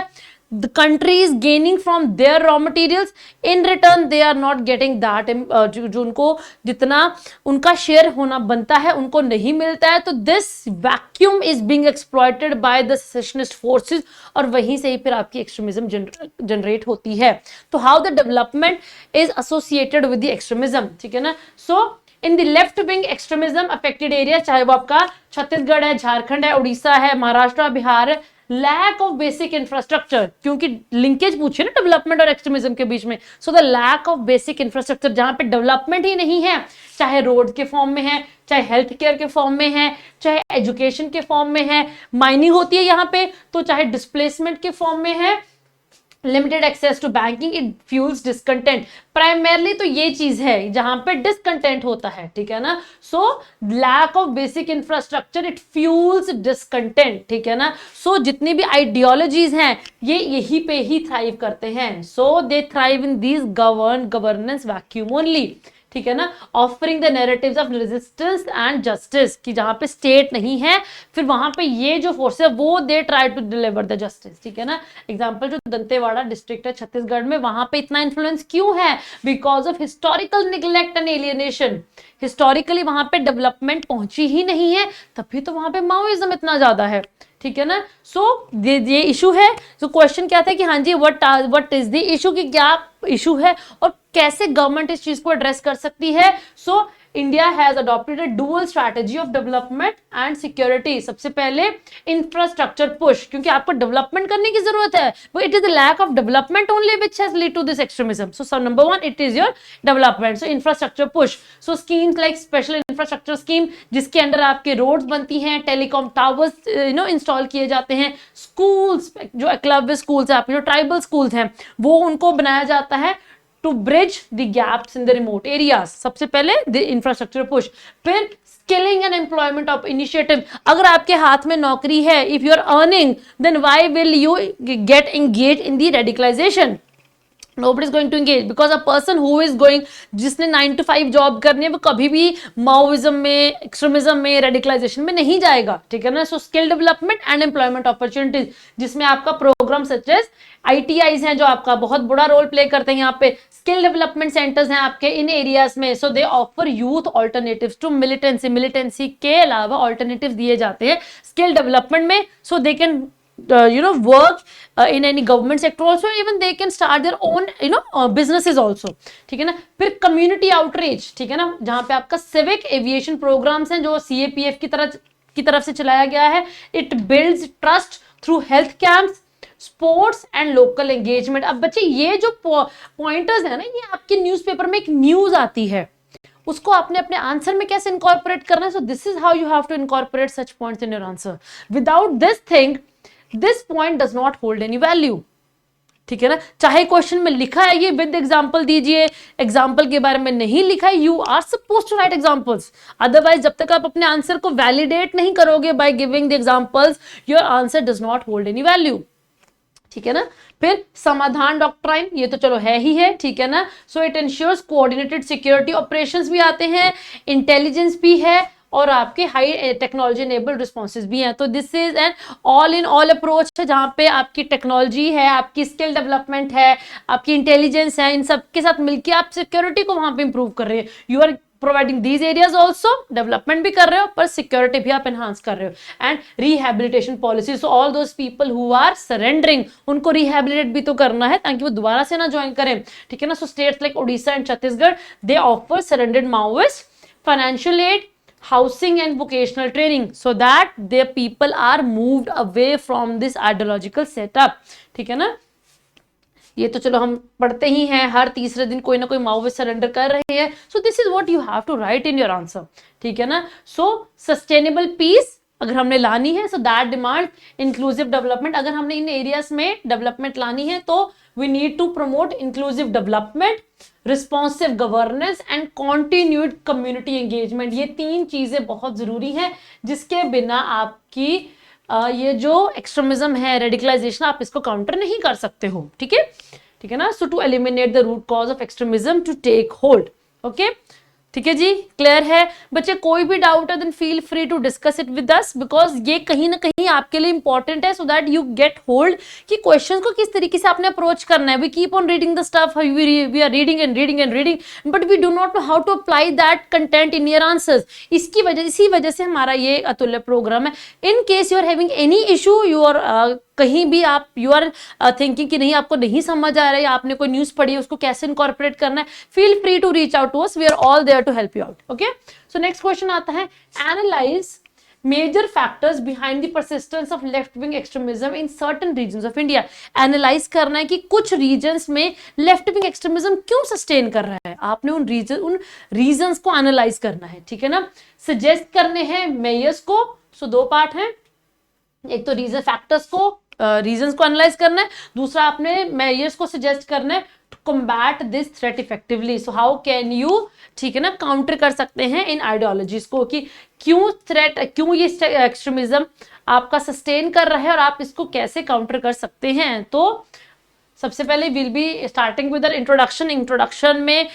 The country is gaining from their raw materials, in return they are not getting that जो उनको जितना उनका शेयर होना बनता है उनको नहीं मिलता है। तो this vacuum is being exploited by the secessionist forces, और वहीं से ही फिर आपकी एक्सट्रीमिज्म जनरेट होती है। तो how the development is associated with the extremism, ठीक है ना। So in the left wing extremism affected area, चाहे वो आपका छत्तीसगढ़ है, झारखंड है, उड़ीसा है, महाराष्ट्र, बिहार है, लैक ऑफ बेसिक इंफ्रास्ट्रक्चर, क्योंकि लिंकेज पूछे ना डेवलपमेंट और एक्सट्रीमिज्म के बीच में, so the lack of basic infrastructure, जहां पे डेवलपमेंट ही नहीं है, चाहे रोड के फॉर्म में है, चाहे हेल्थ केयर के फॉर्म में है, चाहे एजुकेशन के फॉर्म में है, माइनिंग होती है यहाँ पे, तो चाहे डिस्प्लेसमेंट के फॉर्म में है, limited access to banking, it fuels discontent. Primarily तो ये चीज है जहां पे डिसकंटेंट होता है, ठीक है ना। So lack of basic infrastructure it fuels discontent, ठीक है ना। सो जितनी भी आइडियोलॉजीज हैं ये यही पे ही थ्राइव करते हैं, so they thrive in these governance vacuum only, ठीक है ना। Offering the narratives of resistance and justice, कि जहां पे स्टेट नहीं है फिर वहां पे ये जो फोर्स है वो they try to deliver the justice, ठीक है ना। एग्जांपल जो दंतेवाड़ा डिस्ट्रिक्ट है छत्तीसगढ़ में, वहां पे इतना इन्फ्लुएंस क्यों है? Because of historical neglect and alienation. Historically वहां पे डेवलपमेंट पहुंची ही नहीं है, तभी तो वहां पे माओइज्म इतना ज्यादा है, ठीक है ना। सो ये इशू है। सो क्वेश्चन क्या था कि हाँ जी व्हाट इज द इशू, कि क्या इशू है और कैसे गवर्नमेंट इस चीज को एड्रेस कर सकती है। So India has adopted a dual strategy of development and security. सबसे पहले इंफ्रास्ट्रक्चर पुश, क्योंकि आपको डेवलपमेंट करने की जरूरत है, वो it is the lack of development only which has lead to this extremism. So number 1 it is your development, so infrastructure push. So schemes like special infrastructure scheme, जिसके under आपके roads बनती हैं, telecom towers install किए जाते हैं, schools जो Eklavya schools है, आपके जो ट्राइबल स्कूल्स हैं वो उनको बनाया जाता है to bridge the gaps in the remote areas। सबसे पहले the infrastructure push, फिर skilling and employment of initiative. अगर आपके हाथ में नौकरी है, if you are earning, then why will you get engage in the radicalisation? Nobody is going to engage because a person who is going, जिसने 9 to 5 job करनी है, वो कभी भी माओइज्म में, एक्सट्रीमिज्म में, रेडिकलाइजेशन में नहीं जाएगा, ठीक है ना। So skill development and employment opportunities, जिसमें आपका प्रोग्राम सच एज ITIs हैं जो आपका बहुत बड़ा रोल प्ले करते हैं। यहाँ पे स्किल डेवलपमेंट सेंटर्स हैं आपके इन एरियाज में, so they offer youth alternatives to militancy. Militancy के अलावा ऑल्टरनेटिव दिए जाते हैं स्किल डेवलपमेंट में, so they can work in any government sector also, even they can start their own businesses also, ठीक है ना। फिर community outreach, ठीक है ना, जहां पे आपका civic aviation programs हैं जो CAPF की तरफ से चलाया गया है। it builds trust through health camps, sports and local engagement. अब बच्चे ये जो पॉइंटर्स है ना, ये आपके न्यूज़पेपर में एक न्यूज आती है, उसको आपने अपने आंसर में कैसे इनकॉर्पोरेट करना है। So this is how you have to incorporate such points in your answer. Without this thing, this point does not hold any value, ठीक है ना। चाहे क्वेश्चन में लिखा है ये विद एग्जांपल दीजिए, एग्जांपल के बारे में नहीं लिखा है, you are suppose to write examples. Otherwise जब तक आप अपने आंसर को वैलिडेट नहीं करोगे by giving the examples, your answer does not hold any value, ठीक है ना। फिर समाधान डॉक्ट्राइन, ये तो चलो है ही है, ठीक है ना। So it ensures coordinated security operations भी आते हैं, इंटेलिजेंस भी है, और आपके हाई टेक्नोलॉजी एनेबल्ड रिस्पॉन्सेज भी हैं। तो this is an all in all approach है, जहां पे आपकी टेक्नोलॉजी है, आपकी स्किल डेवलपमेंट है, आपकी इंटेलिजेंस है, इन सब के साथ मिलकर आप सिक्योरिटी को वहां पे इंप्रूव कर रहे हैं। You are providing these areas also, development भी कर रहे हो पर सिक्योरिटी भी आप एनहांस कर रहे हो। And rehabilitation policy, so all those people who are surrendering, उनको रिहेबिलिटेट भी तो करना है ताकि वो दोबारा से ना ज्वाइन करें, ठीक है ना। सो states like Orissa and Chhattisgarh, they offer surrendered Maoist financial aid, housing and vocational training, so that their people are moved away from this ideological setup, ठीक है ना। ये तो चलो हम पढ़ते ही हैं, हर तीसरे दिन कोई ना कोई माओविस्ट सरेंडर कर रहे हैं। So this is what you have to write in your answer, ठीक है ना। सो सस्टेनेबल पीस अगर हमने लानी है, so that demand inclusive development. अगर हमने इन एरियाज में डेवलपमेंट लानी है तो we need to promote inclusive development, responsive governance and continued community engagement. ये 3 चीजें बहुत जरूरी हैं, जिसके बिना आपकी ये जो एक्सट्रीमिज्म है, रेडिकलाइजेशन, आप इसको काउंटर नहीं कर सकते हो, ठीक है, ठीक है ना। So to eliminate the root cause of extremism to take hold, okay, ठीक है जी, क्लियर है बच्चे। कोई भी डाउट है then feel free to discuss it with us, because ये कहीं ना कहीं आपके लिए इंपॉर्टेंट है, so that you get hold कि क्वेश्चंस को किस तरीके से आपने अप्रोच करना है। We keep on reading the stuff, we are reading and reading and reading, but we do not know how to apply that content in your answers. इसी वजह से हमारा ये अतुल्य प्रोग्राम है। In case you are having any issue, you are कहीं भी आप you are thinking कि नहीं आपको नहीं समझ आ रहा है, आपने कोई न्यूज़ पढ़ी है उसको कैसे इनकॉर्पोरेट करना है, feel free to reach out to us, we are all there to help you out. Okay, so next question आता है, analyse major factors behind the persistence of left wing extremism in certain regions of India. Analyse करना है कि कुछ regions में left wing extremism क्यों sustain कर रहा है. आपने उन रीजन्स को एनालाइज करना है, ठीक है ना. सजेस्ट करने हैं मेयर्स को. सो दो पार्ट हैं, एक तो रीजन फैक्टर्स को रीजंस को एनालाइज करना है, दूसरा आपने मेयर्स को सजेस्ट करना है to combat this threat effectively. So how can you, ठीक है ना, काउंटर कर सकते हैं इन आइडियोलॉजीज को कि क्यों ये एक्सट्रीमिज्म आपका सस्टेन कर रहा है और आप इसको कैसे काउंटर कर सकते हैं. तो सबसे पहले will be starting with introduction में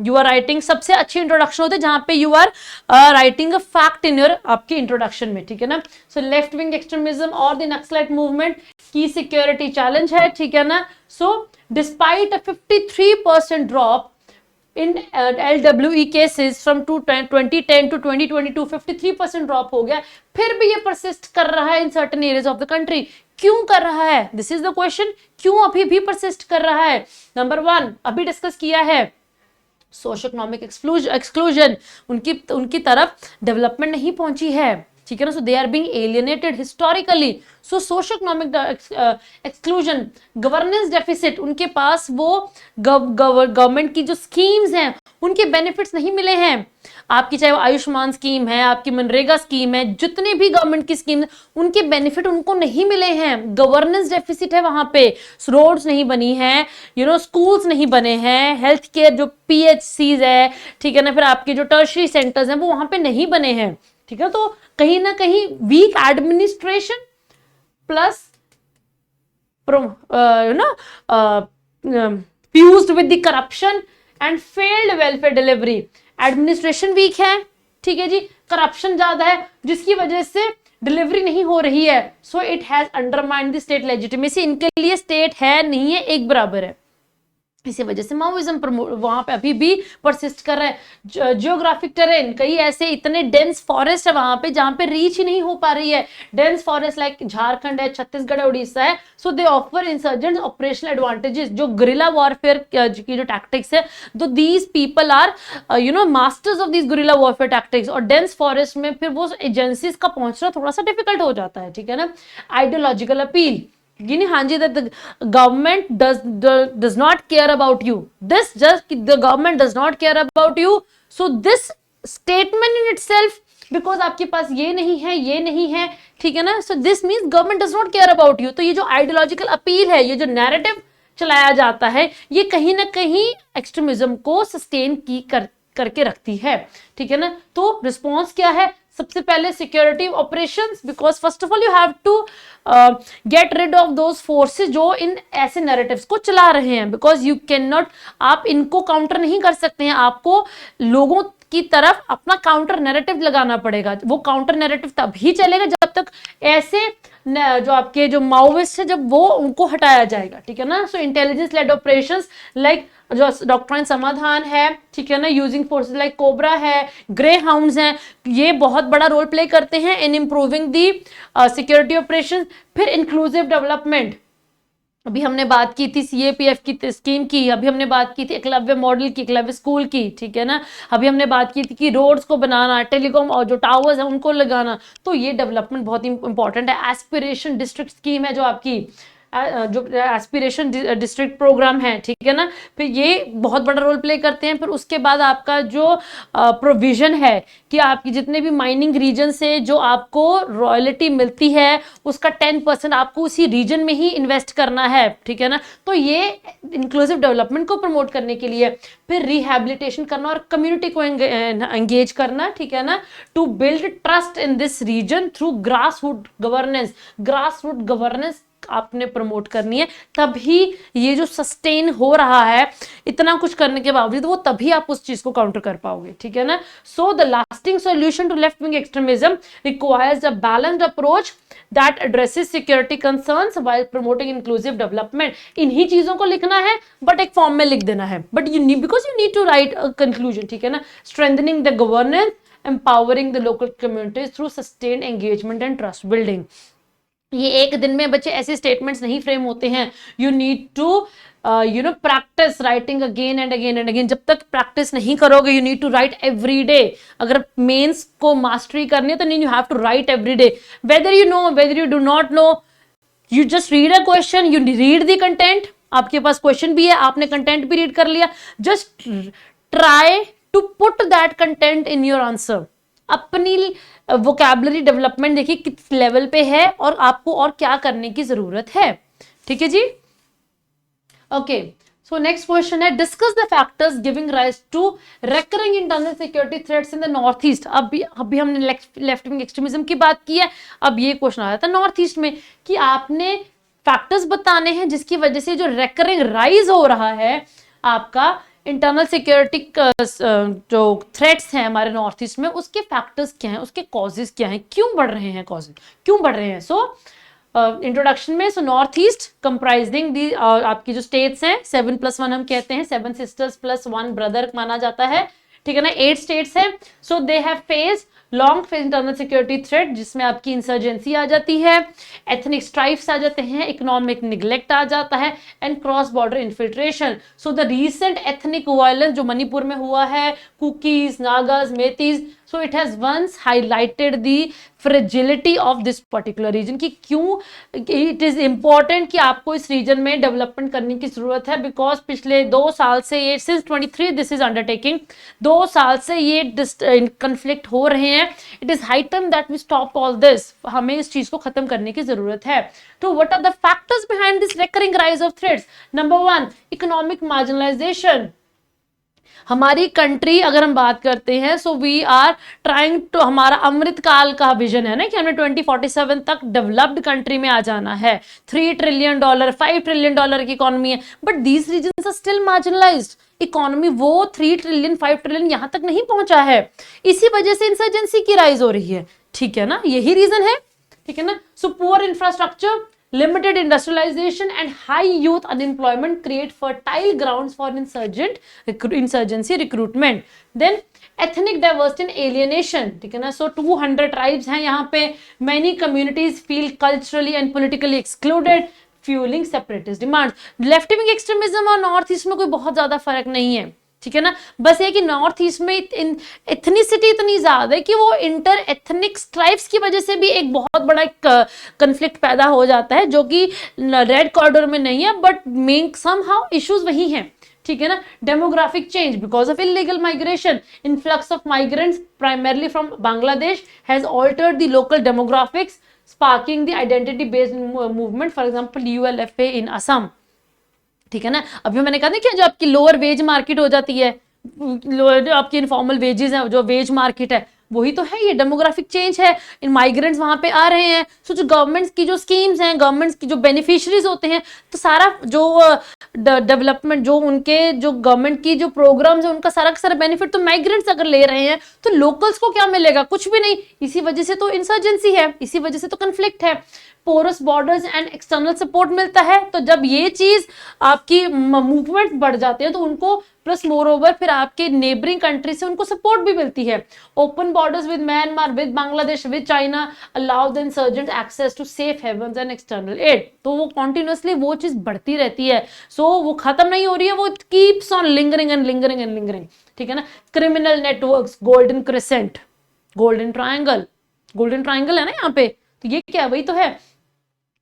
यू आर राइटिंग, सबसे अच्छी इंट्रोडक्शन होती है जहां पे you are writing a fact in your आपकी इंट्रोडक्शन में, ठीक है ना. सो लेफ्ट विंग एक्सट्रीमिज्म और द नक्सलाइट मूवमेंट की सिक्योरिटी चैलेंज है, ठीक है ना. So despite a 53% drop in LWE cases from 2010 to 2022, 53% drop हो गया, फिर भी ये परसिस्ट कर रहा है in certain areas of the country. क्यों कर रहा है, दिस इज द क्वेश्चन. क्यों अभी भी परसिस्ट कर रहा है. नंबर 1 अभी डिस्कस किया है, सोशो इकोनॉमिक एक्सक्लूजन, उनकी तरफ डेवलपमेंट नहीं पहुंची है, ठीक है ना. So they are being alienated historically. So socio economic exclusion, governance deficit, उनके पास वो गवर्नमेंट की जो स्कीम्स हैं उनके बेनिफिट्स नहीं मिले हैं. आपकी चाहे वो आयुष्मान स्कीम है, आपकी मनरेगा स्कीम है, जितने भी गवर्नमेंट की स्कीम उनके बेनिफिट उनको नहीं मिले हैं. गवर्नेंस डेफिसिट है वहां पे, रोड्स नहीं बनी है, स्कूल्स नहीं बने हैं, हेल्थ केयर जो PHCs है, ठीक है ना, फिर आपके जो टर्शरी सेंटर्स हैं वो वहां पे नहीं बने हैं, ठीक है. तो कहीं ना कहीं weak administration plus fused with the corruption and failed welfare delivery. Administration weak है, ठीक है जी, करप्शन ज्यादा है जिसकी वजह से डिलीवरी नहीं हो रही है. सो it has undermined the state legitimacy. इनके लिए स्टेट है नहीं है, एक बराबर है. इसी वजह से माओइज्म वहां पे अभी भी परसिस्ट कर रहा है. जियोग्राफिक टेरेन, कई ऐसे इतने डेंस फॉरेस्ट है वहां पे जहां पे रीच ही नहीं हो पा रही है. डेंस फॉरेस्ट लाइक झारखंड है, छत्तीसगढ़ है, उड़ीसा है. So they offer insurgents operational advantages. जो गुरिल्ला वॉरफेयर की जो टैक्टिक्स है, तो these people are masters of these guerrilla warfare tactics. और डेंस फॉरेस्ट में फिर वो एजेंसीज का पहुंचना थोड़ा सा डिफिकल्ट हो जाता है, ठीक है ना. आइडियोलॉजिकल अपील, हाँ जी, that the government does not care about you. This just the government does not care about you. So this statement in itself, because आपके पास ये नहीं है, ठीक है ना. So this means government does not care about you. तो ये जो आइडियोलॉजिकल अपील है, ये जो नैरेटिव चलाया जाता है, ये कहीं ना कहीं एक्सट्रीमिज्म को सस्टेन करके रखती है, ठीक है ना. तो रिस्पॉन्स क्या है, सबसे पहले security operations, because first of all you have to get rid of those forces जो इन ऐसे नैरेटिव्स को चला रहे हैं. बिकॉज यू कैन नॉट, आप इनको काउंटर नहीं कर सकते हैं, आपको लोगों की तरफ अपना काउंटर नैरेटिव लगाना पड़ेगा. वो काउंटर नैरेटिव तभी चलेगा जब तक ऐसे जो आपके जो माओविस्ट है जब वो उनको हटाया जाएगा, ठीक है ना. सो इंटेलिजेंस लेड ऑपरेशंस लाइक जो डॉक्ट्राइन समाधान है, ठीक है ना, यूजिंग फोर्सेस लाइक कोबरा है, ग्रे हाउंड्स हैं, ये बहुत बड़ा रोल प्ले करते हैं इन इंप्रूविंग दी सिक्योरिटी ऑपरेशन. फिर इंक्लूसिव डेवलपमेंट, अभी हमने बात की थी CAPF की स्कीम की, अभी हमने बात की थी एकलव्य मॉडल की, एकलव्य स्कूल की, ठीक है ना. अभी हमने बात की थी कि रोड्स को बनाना, टेलीकॉम और जो टावर्स है उनको लगाना. तो ये डेवलपमेंट बहुत ही इंपॉर्टेंट है. एस्पिरेशन डिस्ट्रिक्ट स्कीम है जो आपकी, जो एस्पिरेशन डिस्ट्रिक्ट प्रोग्राम है, ठीक है ना. फिर ये बहुत बड़ा रोल प्ले करते हैं. फिर उसके बाद आपका जो प्रोविजन है कि आपकी जितने भी माइनिंग रीजन से जो आपको रॉयल्टी मिलती है उसका 10% आपको उसी रीजन में ही इन्वेस्ट करना है, ठीक है ना. तो ये इंक्लूसिव डेवलपमेंट को प्रमोट करने के लिए. फिर रिहैबिलिटेशन करना और कम्युनिटी को एंगेज करना, ठीक है ना, to build trust in this region through grass root governance. Grass root governance आपने प्रमोट करनी है, तभी ये जो सस्टेन हो रहा है इतना कुछ करने के बावजूद, वो तभी आप उस चीज को काउंटर कर पाओगे, ठीक है ना. So the lasting solution to left wing extremism requires a balanced approach that addresses security concerns while promoting inclusive development. इन्हीं चीजों को लिखना है बट एक फॉर्म में लिख देना है, but you need, because you need to write a conclusion, ठीक है ना. strengthening the governance, empowering the local communities through sustained engagement and trust building. ये एक दिन में बच्चे ऐसे स्टेटमेंट्स नहीं फ्रेम होते हैं. You need to practise writing again and again and again. जब तक प्रैक्टिस नहीं करोगे, you need to write every day. अगर मेंस को मास्टरी करनी है तो you have to write every day, whether you know whether you do not know. You just read a question, you read the content. आपके पास question भी है, आपने कंटेंट भी रीड कर लिया. Just try to put that content in your answer. अपनी vocabulary development देखिए किस लेवल पे है और आपको और क्या करने की जरूरत है. ठीक है जी. ओके, सो नेक्स्ट क्वेश्चन है, discuss the factors giving rise to recurring internal security threats in the north east. अभी हमने लेफ्ट विंग एक्सट्रीमिज्म की बात की है. अब ये क्वेश्चन आ जाता है नॉर्थ ईस्ट में कि आपने फैक्टर्स बताने हैं जिसकी वजह से जो रिकरिंग राइज हो रहा है आपका इंटरनल सिक्योरिटी जो थ्रेट्स हैं हमारे नॉर्थ ईस्ट में, उसके फैक्टर्स क्या हैं, उसके कॉजेज क्या हैं, क्यों बढ़ रहे हैं कॉजेज, क्यों बढ़ रहे हैं. सो इंट्रोडक्शन में, सो नॉर्थ ईस्ट कंप्राइजिंग दी आपकी जो स्टेट्स हैं 7+1 हम कहते हैं, 7 सिस्टर्स +1 ब्रदर माना जाता है. ठीक है ना, 8 स्टेट्स हैं. So they have faced long phase internal security threat जिसमें आपकी इंसर्जेंसी आ जाती है, एथनिक स्ट्राइफ्स आ जाते हैं, इकोनॉमिक निग्लेक्ट आ जाता है and cross border infiltration. So the recent ethnic violence जो मणिपुर में हुआ है, Kukis, Nagas, Meiteis, so it has once highlighted the fragility of this particular region कि क्यों it is important कि आपको इस region में डेवलपमेंट करने की जरूरत है. बिकॉज पिछले 2 साल से ये since 23 this is undertaking, 2 साल से ये कंफ्लिक्ट हो रहे हैं. It is high time that we stop all this. हमें इस चीज को खत्म करने की जरूरत है. तो what are the factors behind this recurring rise of threats. Number 1, economic marginalisation. हमारी कंट्री अगर हम बात करते हैं, so we are trying to, हमारा अमृत काल का विजन है ना कि हमें 2047 तक डेवलप्ड कंट्री में आ जाना है. $3 ट्रिलियन, $5 ट्रिलियन की इकोनॉमी है, but these regions are still marginalised. Economy वो 3 ट्रिलियन 5 ट्रिलियन यहां तक नहीं पहुंचा है. इसी वजह से इंसर्जेंसी की राइज हो रही है. ठीक है ना, यही रीजन है. ठीक है ना. So poor infrastructure, limited industrialization and high youth unemployment create fertile grounds for insurgency recruitment. Then ethnic diversity and alienation. ठीक है ना. So 200 tribes हैं यहाँ पे. Many communities feel culturally and politically excluded, fueling separatist demands. Left wing extremism और north east में कोई बहुत ज्यादा फर्क नहीं है. ठीक है ना. बस ये कि नॉर्थ ईस्ट में एथनिसिटी इतनी ज्यादा है कि वो इंटर एथनिक स्ट्राइप्स की वजह से भी एक बहुत बड़ा कंफ्लिक्ट पैदा हो जाता है जो कि रेड कॉरिडोर में नहीं है, बट मेन समहाउ इश्यूज वही हैं. ठीक है ना. Demographic change because of illegal migration, influx of migrants primarily from Bangladesh has altered the local demographics, sparking the identity based movement, for example ULFA इन असम. ठीक है ना. अभी मैंने कहा ना कि जो आपकी लोअर वेज मार्केट हो जाती है, लोअर आपकी इनफॉर्मल वेजेस है, जो वेज मार्केट है, वही तो है. ये डेमोग्राफिक चेंज है. इन माइग्रेंट्स वहां पे आ रहे हैं. सो जो गवर्नमेंट्स की जो स्कीम्स हैं, गवर्नमेंट्स की जो बेनिफिशियरीज होते हैं, तो सारा जो डेवलपमेंट, जो उनके जो गवर्नमेंट की जो प्रोग्राम्स है, उनका सारा का सारा बेनिफिट तो माइग्रेंट्स अगर ले रहे हैं, तो लोकल्स को क्या मिलेगा? कुछ भी नहीं. इसी वजह से तो इंसर्जेंसी है, इसी वजह से तो कंफ्लिक्ट है. Porous borders and external support मिलता है. तो जब ये चीज आपकी मूवमेंट बढ़ जाते हैं तो उनको प्लस मोर ओवर फिर आपके नेबरिंग कंट्री से उनको सपोर्ट भी मिलती है. Open borders with Myanmar, with Bangladesh, with China allow the insurgent access to safe havens and external aid. तो वो कॉन्टिन्यूसली वो चीज बढ़ती रहती है. सो वो खत्म नहीं हो रही है, वो keeps on lingering and lingering and lingering. ठीक है ना. Criminal networks, golden crescent, golden triangle है ना यहाँ पे. तो ये क्या, वही तो है.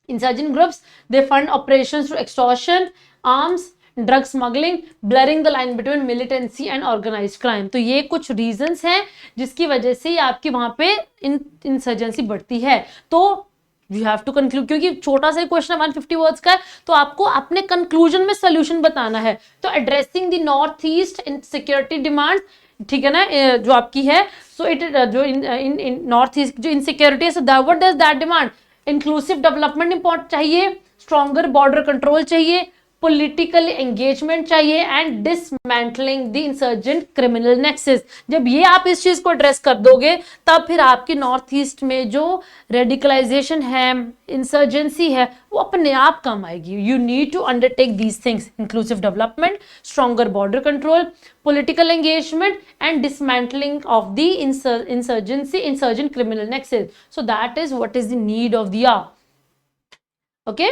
Insurgent groups, they fund operations through extortion, arms, drug smuggling, blurring the line between militancy and organized crime. तो ये कुछ reasons हैं जिसकी वजह से आपकी वहां पे इंसर्जेंसी बढ़ती है. तो you have to conclude, क्योंकि छोटा सा क्वेश्चन है 150 वर्ड्स का है, तो आपको अपने कंक्लूजन में सोल्यूशन बताना है. तो addressing the north east in security demand, ठीक है ना, जो आपकी है. सो इट जो इन नॉर्थ ईस्ट जो इनसिक्योरिटी है, so what does that demand? Inclusive development important चाहिए, स्ट्रॉन्गर बॉर्डर कंट्रोल चाहिए, पॉलिटिकल एंगेजमेंट चाहिए and dismantling the insurgent criminal nexus. जब ये आप इस चीज को एड्रेस कर दोगे, तब फिर आपकी नॉर्थ ईस्ट में जो रेडिकलाइजेशन है, इंसर्जेंसी है, वो अपने आप कम आएगी. You need to undertake these things: inclusive development, stronger border control, political engagement and dismantling of the insurgent criminal nexus. So that is what is the need of the hour. Okay,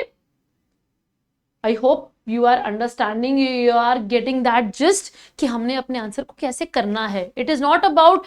I hope you are understanding, you are getting that gist कि हमने अपने answer को कैसे करना है. It is not about,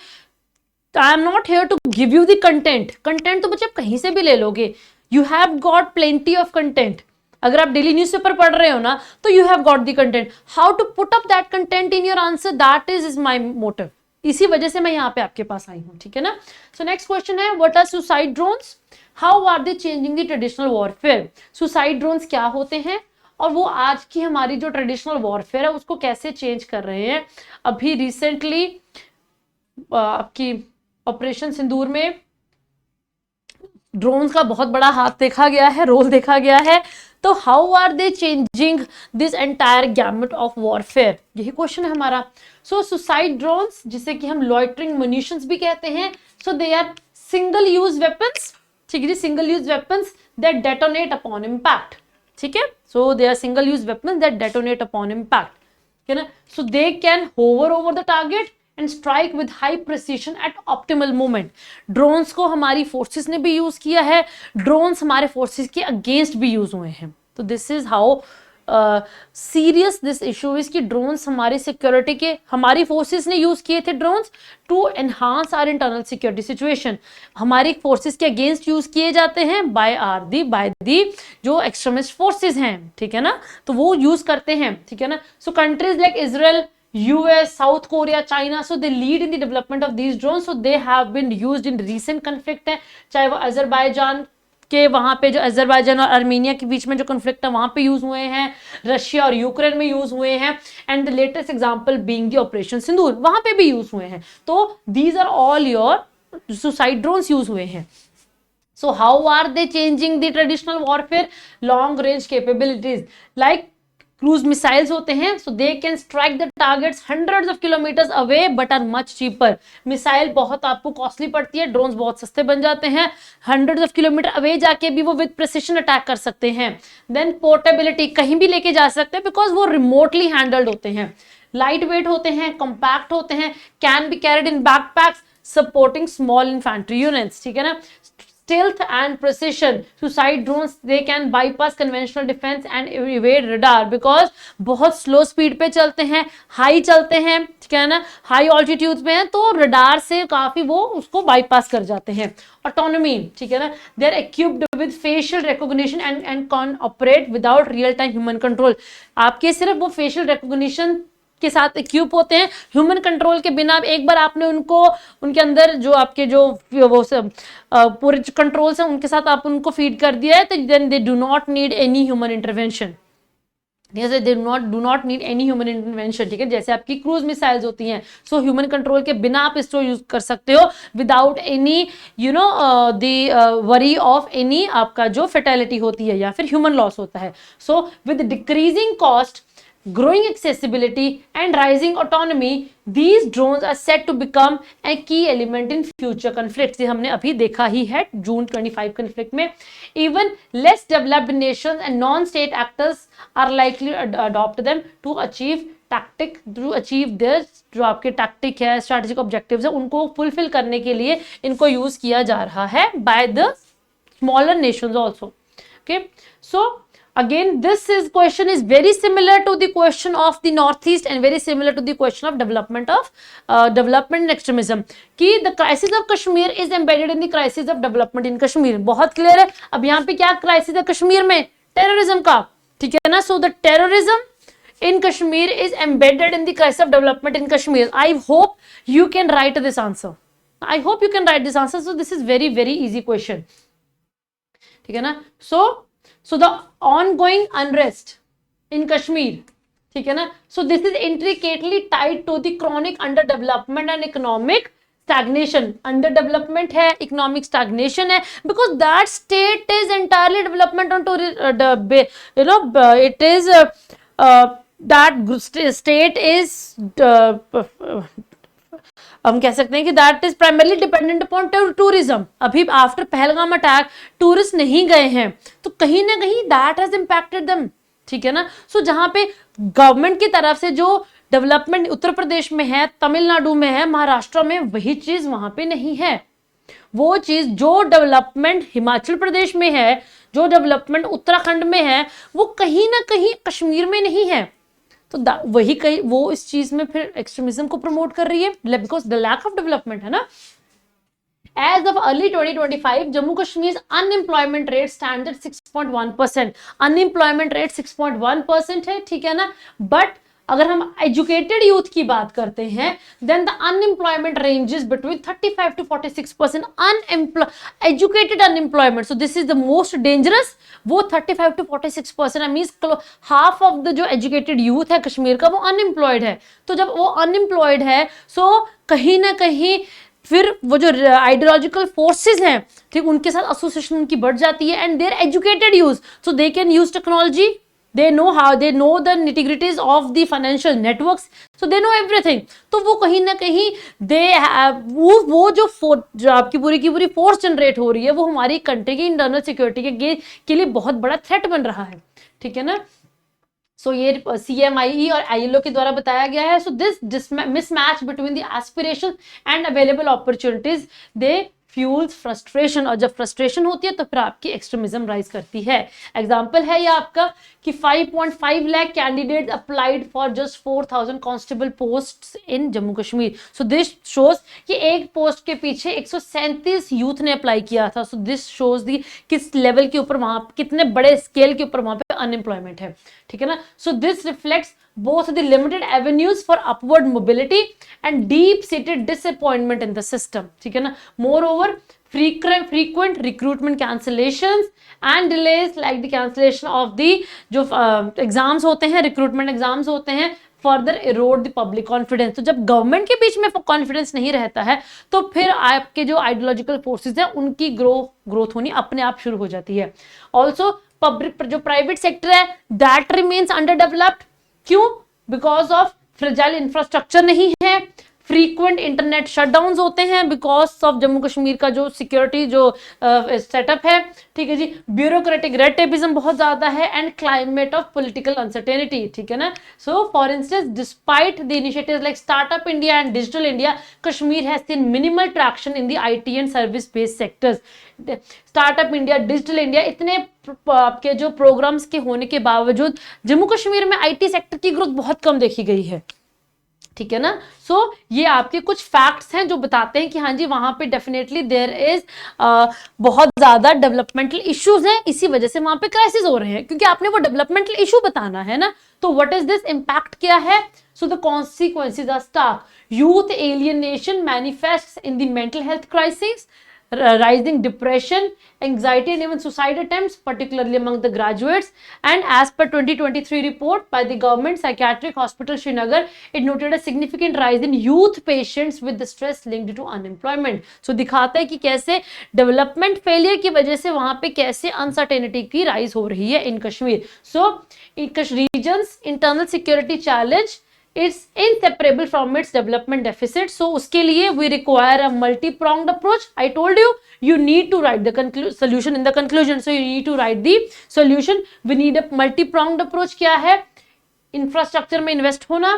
I am not here to give you the content. Content तो बच्चे आप कहीं से भी ले लोगे. You have got plenty of content. अगर आप डेली न्यूज़पेपर पढ़ रहे हो ना, तो you have got the content. How to put up that content in your answer, that is my motive. इसी वजह से मैं यहाँ पे आपके पास आई हूँ. ठीक है ना. सो नेक्स्ट क्वेश्चन है, what are suicide drones, how are they changing the traditional warfare. Suicide drones क्या होते हैं और वो आज की हमारी जो ट्रेडिशनल वॉरफेयर है उसको कैसे चेंज कर रहे हैं. अभी रिसेंटली आपकी ऑपरेशन सिंदूर में ड्रोन्स का बहुत बड़ा हाथ देखा गया है, रोल देखा गया है. तो how are they changing this entire gamut of warfare, यही क्वेश्चन है हमारा. सो सुसाइड ड्रोन्स, जिसे कि हम लॉइटरिंग म्यूनिशंस भी कहते हैं, so they are single use weapons. ठीक है जी, single use weapons that detonate upon impact. ठीक है, so they are single use weapons that detonate upon impact. ठीक है ना. So they can hover over the target and strike with high precision at optimal moment. Drones को हमारी forces ने भी use किया है, ड्रोन्स हमारे फोर्सेस के अगेंस्ट भी यूज हुए हैं. तो this is how serious this issue is कि ड्रोन्स हमारी सिक्योरिटी के, हमारी फोर्सेस ने यूज किए थे drones to enhance our internal security situation. हमारी फोर्सेस के अगेंस्ट यूज किए जाते हैं बाय दी जो एक्सट्रीमिस्ट फोर्सेस हैं. ठीक है ना, तो वो यूज करते हैं. ठीक है ना. So countries like Israel, US, South Korea, China, so they lead in the development of these drones. So they have been used in recent conflict है, चाहे वो अजरबैजान के, वहां पे जो अजरबैजान और आर्मेनिया के बीच में जो कॉन्फ्लिक्ट है वहां पे यूज हुए हैं, रशिया और यूक्रेन में यूज हुए हैं, and the latest example being the operation Sindoor, वहां पे भी यूज हुए हैं. तो these are all your suicide drones use हुए हैं. So how are they changing the traditional warfare? Long range capabilities like cruise missiles होते हैं, so they can strike the targets hundreds of kilometres away but are much cheaper. Missile बहुत आपको costly पड़ती है, drones बहुत सस्ते बन जाते हैं, हंड्रेड्स ऑफ किलोमीटर अवे जाके भी वो विद प्रिसिशन अटैक कर सकते हैं. देन पोर्टेबिलिटी, कहीं भी लेके जा सकते हैं बिकॉज वो रिमोटली हैंडल्ड होते हैं, लाइट वेट होते हैं, कंपैक्ट होते हैं, can be carried in backpacks supporting small infantry units. ठीक है ना. Stealth and precision, suicide drones they can bypass conventional defense and evade radar because बहुत स्लो स्पीड पे चलते हैं, हाई चलते हैं. ठीक है ना, हाई ऑल्टीट्यूड पे हैं, तो रडार से काफी वो उसको बाईपास कर जाते हैं. ऑटोनॉमी, ठीक है ना, they are equipped with facial recognition and can operate without real time human control. आपके सिर्फ वो फेशियल रिकॉग्निशन के साथ इक्विप होते हैं, ह्यूमन कंट्रोल के बिना. एक बार आपने उनको, उनके अंदर जो आपके जो वो सब पूरे कंट्रोल्स हैं उनके साथ आप उनको फीड कर दिया है, तो then they do not need any human intervention. They do not need any human intervention. ठीक है, जैसे आपकी क्रूज मिसाइल्स होती हैं, सो ह्यूमन कंट्रोल के बिना आप इसको यूज कर सकते हो without any you know the worry of any आपका जो फेटेलिटी होती है या फिर ह्यूमन लॉस होता है. So with decreasing cost, growing accessibility and rising autonomy, these drones are set to become a key element in future conflicts. ये हमने अभी देखा ही है जून 25 conflict में. Even less developed nations and non-state actors are likely to adopt them to achieve their जो आपके tactic है, strategic objectives है, उनको fulfill करने के लिए इनको use किया जा रहा है by the smaller nations also. Okay, so again this question is very similar to the question of the northeast and very similar to the question of development and extremism कि the crisis of Kashmir is embedded in the crisis of development in Kashmir. बहुत clear है. अब यहाँ पे क्या crisis है कश्मीर में? Terrorism का. ठीक है ना. So the terrorism in Kashmir is embedded in the crisis of development in Kashmir. I hope you can write this answer. I hope you can write this answer. So this is very very easy question. ठीक है ना. So the ongoing unrest in Kashmir, ठीक है ना, so this is intricately tied to the chronic underdevelopment and economic stagnation. Underdevelopment है, economic stagnation है, because that state is entirely development onto it is that state is हम कह सकते हैं कि that is primarily dependent upon tourism. अभी after Pahalgam attack tourist नहीं गए हैं, तो कहीं ना कहीं दैट हैज इंपैक्टेड देम. ठीक है ना. सो जहां पे गवर्नमेंट की तरफ से जो डेवलपमेंट उत्तर प्रदेश में है, तमिलनाडु में है, महाराष्ट्र में, वही चीज वहां पे नहीं है. वो चीज जो डेवलपमेंट हिमाचल प्रदेश में है, जो डेवलपमेंट उत्तराखंड में है वो कहीं ना कहीं कश्मीर में नहीं है, तो वही कहीं वो इस चीज में फिर एक्सट्रीमिज्म को प्रमोट कर रही है, because the lack of development है ना। As of early 2025, Jammu Kashmir's unemployment rate stands at 6.1%. Unemployment rate 6.1% है, ठीक है ना। बट अगर हम एजुकेटेड यूथ की बात करते हैं, then the unemployment ranges between 35 to 46%। Educated unemployment, so this is the most dangerous, वो 35 to 46%। Means half of the जो एजुकेटेड यूथ है कश्मीर का वो अनएम्प्लॉयड है। तो जब वो अनएम्प्लॉयड है, सो कहीं ना कहीं फिर वो जो आइडियोलॉजिकल फोर्सेस हैं, ठीक, उनके साथ एसोसिएशन उनकी बढ़ जाती है। And their educated youth, so they can use technology, they know the nitty-gritties of the financial networks, so they know everything। तो वो कहीं ना कहीं वो जो आपकी पूरी की पूरी फोर्स जनरेट हो रही है, वो हमारी कंट्री की इंटरनल सिक्योरिटी के लिए बहुत बड़ा थ्रेट बन रहा है, ठीक है ना। सो ये CMIE और ILO के द्वारा बताया गया है। So this mismatch between the aspiration and available opportunities they fuels frustration, और जब फ्रस्ट्रेशन होती है तो फिर आपकी एक्सट्रीमिज्म राइज करती है। एग्जांपल है ये आपका कि 5.5 lakh candidates applied for just 4000 constable posts in Jammu Kashmir. So this shows कि एक पोस्ट के पीछे 137 यूथ ने अप्लाई किया था। सो दिस शोज दी किस लेवल के ऊपर वहां, कितने बड़े स्केल के ऊपर वहां पे अनएम्प्लॉयमेंट है, ठीक है ना। So this reflects both the limited avenues for upward mobility and deep-seated disappointment in the system, ठीक है ना। Moreover, frequent recruitment cancellations and delays like the cancellation of the जो एग्जाम्स होते हैं, रिक्रूटमेंट एग्जाम्स होते हैं, further arrowed the public confidence. तो जब गवर्नमेंट के बीच में कॉन्फिडेंस नहीं रहता है, तो फिर आपके जो आइडियोलॉजिकल फोर्सेस हैं उनकी ग्रोथ होनी अपने आप शुरू हो जाती है। ऑल्सो पब्लिक जो प्राइवेट सेक्टर है दैट रिमेन्स अंडर डेवलप्ड, क्यों? बिकॉज ऑफ फ्रेजाइल इंफ्रास्ट्रक्चर नहीं है, फ्रीक्वेंट इंटरनेट शटडाउन्स होते हैं बिकॉज ऑफ जम्मू कश्मीर का जो सिक्योरिटी जो सेटअप है, ठीक है जी, ब्यूरोक्रेटिक रेड टेपिज्म बहुत ज्यादा है, and climate of political uncertainty, ठीक है ना। So for instance, despite the initiatives like startup India and digital India, Kashmir has seen minimal traction in the IT and service based sectors. Startup India, digital India, इतने आपके जो programmes के होने के बावजूद जम्मू कश्मीर में IT सेक्टर की ग्रोथ बहुत कम देखी गई है, ठीक है ना। सो ये आपके कुछ फैक्ट्स हैं जो बताते हैं कि हाँ जी वहां पे डेफिनेटली देयर इज बहुत ज्यादा डेवलपमेंटल इश्यूज हैं, इसी वजह से वहां पे क्राइसिस हो रहे हैं, क्योंकि आपने वो डेवलपमेंटल इशू बताना है ना। तो व्हाट इज दिस इम्पैक्ट क्या है? So the consequences are stark, youth alienation manifests in the mental health crisis, rising depression, anxiety and even suicide attempts, particularly among the graduates. And as per 2023 report by the Government Psychiatric Hospital Srinagar, it noted a significant rise in youth patients with the stress linked to unemployment. So दिखाता है कि कैसे development failure की वजह से वहां पे कैसे अनसर्टेनिटी की राइज हो रही है in Kashmir. So regions internal security challenge it's inseparable from its development deficit. So उसके लिए we require a multi-pronged approach. I told you, you need to write the solution in the conclusion. So you need to write the solution. We need a multi-pronged approach. क्या है? Infrastructure में invest होना,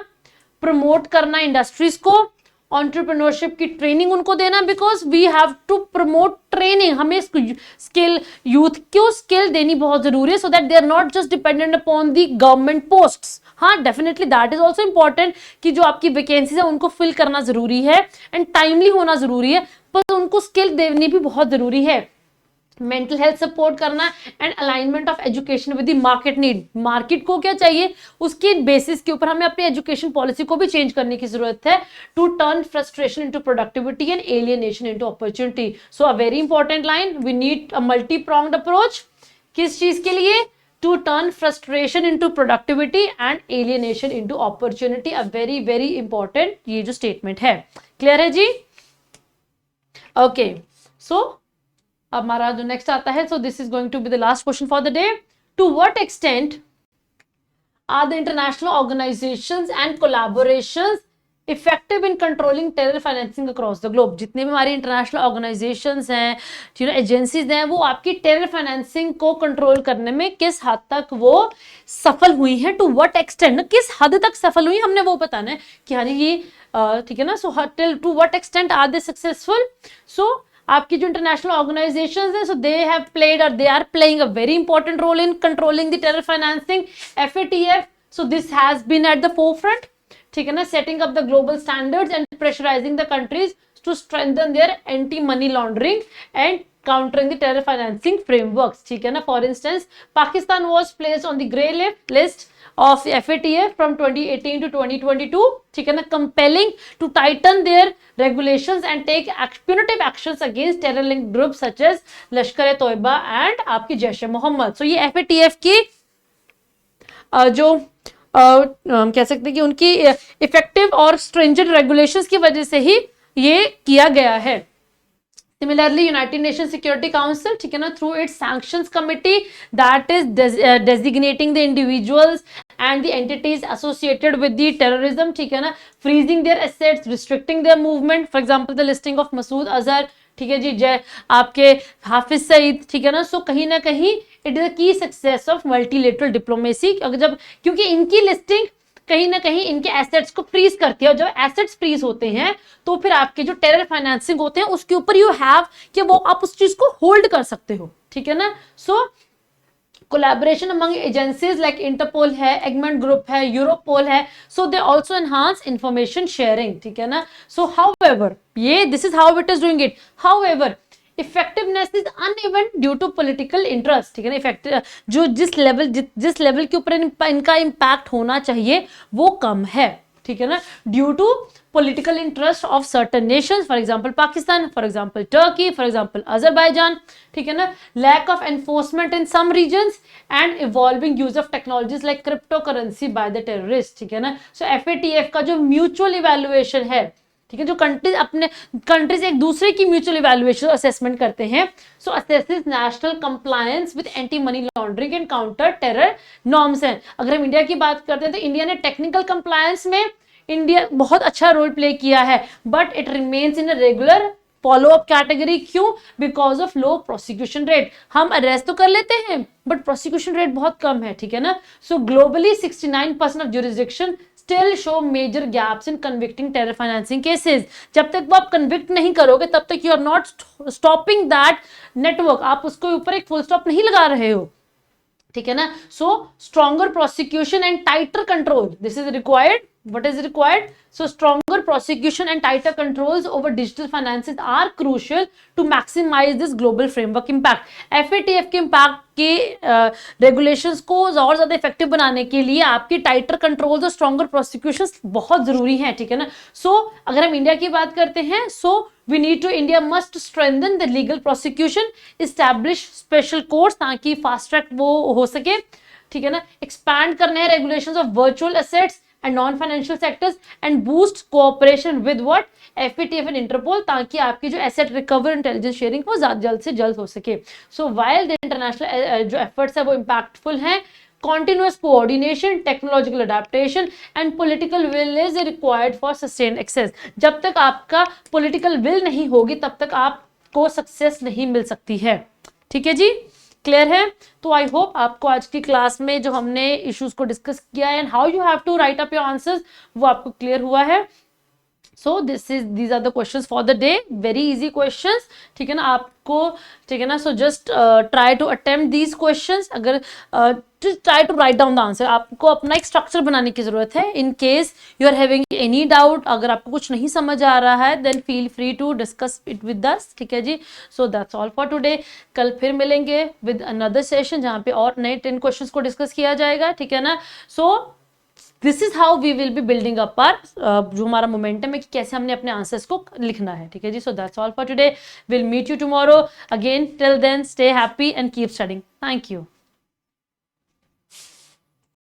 promote करना industries को, entrepreneurship की training उनको देना, because we have to promote training. हमें स्किल, यूथ को स्किल देनी बहुत जरूरी है, so that they are not just dependent upon the government posts. हाँ, definitely that is also important कि जो आपकी वैकेंसीज है उनको फिल करना जरूरी है एंड टाइमली होना जरूरी है, पर उनको स्किल देनी भी बहुत जरूरी है। मेंटल हेल्थ सपोर्ट करना and alignment of education with the market need. Market को क्या चाहिए, उसके बेसिस के ऊपर हमें अपनी एजुकेशन पॉलिसी को भी चेंज करने की जरूरत है, to turn frustration into productivity and alienation into opportunity. So a very important line, we need a multi pronged approach. किस चीज के लिए? To turn frustration into productivity and alienation into opportunity. A very very important ये जो statement है, clear है जी? Okay, सो अब हमारा जो नेक्स्ट आता है, so this is going to be the last question for the day. To what extent are the international organisations and collaborations effective in controlling terror financing across the globe? जितने भी हमारी international organisations हैं, agencies हैं, वो आपकी terror financing को control करने में किस हद तक वो सफल हुई हैं? टू व्हाट एक्सटेंट, किस हद तक सफल हुई, हमने वो बताना है कि हाँ ये ठीक है ना। So to what extent are they successful? So आपकी जो इंटरनेशनल ऑर्गेनाइजेशंस हैं, सो दे हैव प्लेड और they are playing a very important role in controlling the terror financing. FATF, so this has been at the forefront, ठीक है ना, setting up the global standards and pressurising the countries to strengthen their anti money laundering and countering the terror financing frameworks, ठीक है ना. For instance, Pakistan was placed on the grey list of the FATF from 2018 to 2022, ठीक है ना, compelling to tighten their regulations and take punitive actions against terror linked groups such as Lashkar-e-Toiba and आपकी Jaish-e-Mohammed. So ये FATF की जो हम कह सकते हैं कि उनकी इफेक्टिव और स्ट्रिंजेंट रेगुलेशंस की वजह से ही ये किया गया है. Similarly, United Nations Security Council, ठीक है ना, through its sanctions committee that is designating the individuals and the entities associated with the terrorism, ठीक है ना, freezing their assets, restricting their movement. For example, the listing of Masood Azhar, ठीक है जी, जय आपके हाफिज सईद, ठीक है ना. सो कहीं ना कहीं इट इज अ की सक्सेस ऑफ मल्टीलेटरल डिप्लोमेसी. जब क्योंकि इनकी लिस्टिंग कहीं ना कहीं इनके एसेट्स को फ्रीज करती है, और जब एसेट्स फ्रीज होते हैं तो फिर आपके जो टेरर फाइनेंसिंग होते हैं उसके ऊपर यू हैव कि वो आप उस चीज को होल्ड कर सकते हो, ठीक है ना. So collaboration among agencies like Interpol है, एगमेंट ग्रुप है, यूरोपोल है, so they also enhance information sharing, ठीक है ना. सो हाउएवर ये this is how it is doing it. However effectiveness is uneven due to political interest, ठीक है ना. इफेक्टिव जो जिस लेवल के ऊपर इनका इम्पैक्ट होना चाहिए वो कम है, ठीक है ना, due to political interest of certain nations, for example Pakistan, for example Turkey, for example Azerbaijan, ठीक है ना. lack of enforcement in some regions and evolving use of technologies like cryptocurrency by the terrorists, ठीक है ना. so FATF का जो mutual evaluation है, ठीक है, जो कंट्रीज एक दूसरे की म्यूचुअल इवैल्यूएशन असेसमेंट करते हैं, so assesses national compliance with anti money laundering and counter terror norms हैं. अगर हम इंडिया की बात करते हैं तो इंडिया ने टेक्निकल कंप्लायंस में इंडिया बहुत अच्छा रोल प्ले किया है, but it remains in a regular follow up category. क्यों? Because of low prosecution rate. हम अरेस्ट तो कर लेते हैं बट प्रोसिक्यूशन रेट बहुत कम है, ठीक है ना. So globally 69% of jurisdiction still show major gaps in convicting terror financing cases. जब तक वो आप कन्विक्ट नहीं करोगे तब तक you are not stopping that network, आप उसके ऊपर एक फुल स्टॉप नहीं लगा रहे हो, ठीक है ना. So stronger prosecution and tighter control, this is required. What is required? So stronger prosecution and tighter controls over digital finances are crucial to maximize this global framework impact. FATF के impact के regulations को और ज़्यादा effective बनाने के लिए आपकी tighter controls और stronger prosecutions बहुत ज़रूरी हैं, ठीक है ना. So अगर हम इंडिया की बात करते हैं, so we need to India must strengthen the legal prosecution, establish special courts ताकि fast track वो हो सके, ठीक है ना. expand करने हैं regulations of virtual assets and non-financial sectors and boost cooperation with what FATF and Interpol, ताकि आपकी जो asset recovery intelligence sharing वो जल्द से जल्द हो सके. So while the international जो efforts है वो impactful हैं, continuous coordination, technological adaptation and political will is required for sustained access. जब तक आपका political will नहीं होगी तब तक आपको success नहीं मिल सकती है, ठीक है जी. क्लियर है? तो आई होप आपको आज की क्लास में जो हमने इश्यूज को डिस्कस किया है and how you have to write up your answers वो आपको क्लियर हुआ है. So these are the questions for the day, very easy questions, ठीक है ना. आपको, ठीक है ना, so just try to attempt these questions. अगर try to write down the answer. आपको अपना एक स्ट्रक्चर बनाने की जरूरत है. In case you are having any doubt, अगर आपको कुछ नहीं समझ आ रहा है then feel free to discuss it with us, ठीक है जी. So that's all for today. कल फिर मिलेंगे विद अनदर सेशन जहाँ पे और नए 10 क्वेश्चंस को डिस्कस किया जाएगा, ठीक है ना. So this is how we will be building up our जो हमारा मोमेंटम है कि कैसे हमने अपने आंसर्स को लिखना है, ठीक है जी. So that's all for today. Will meet you tomorrow again. Till then stay happy and keep studying. Thank you.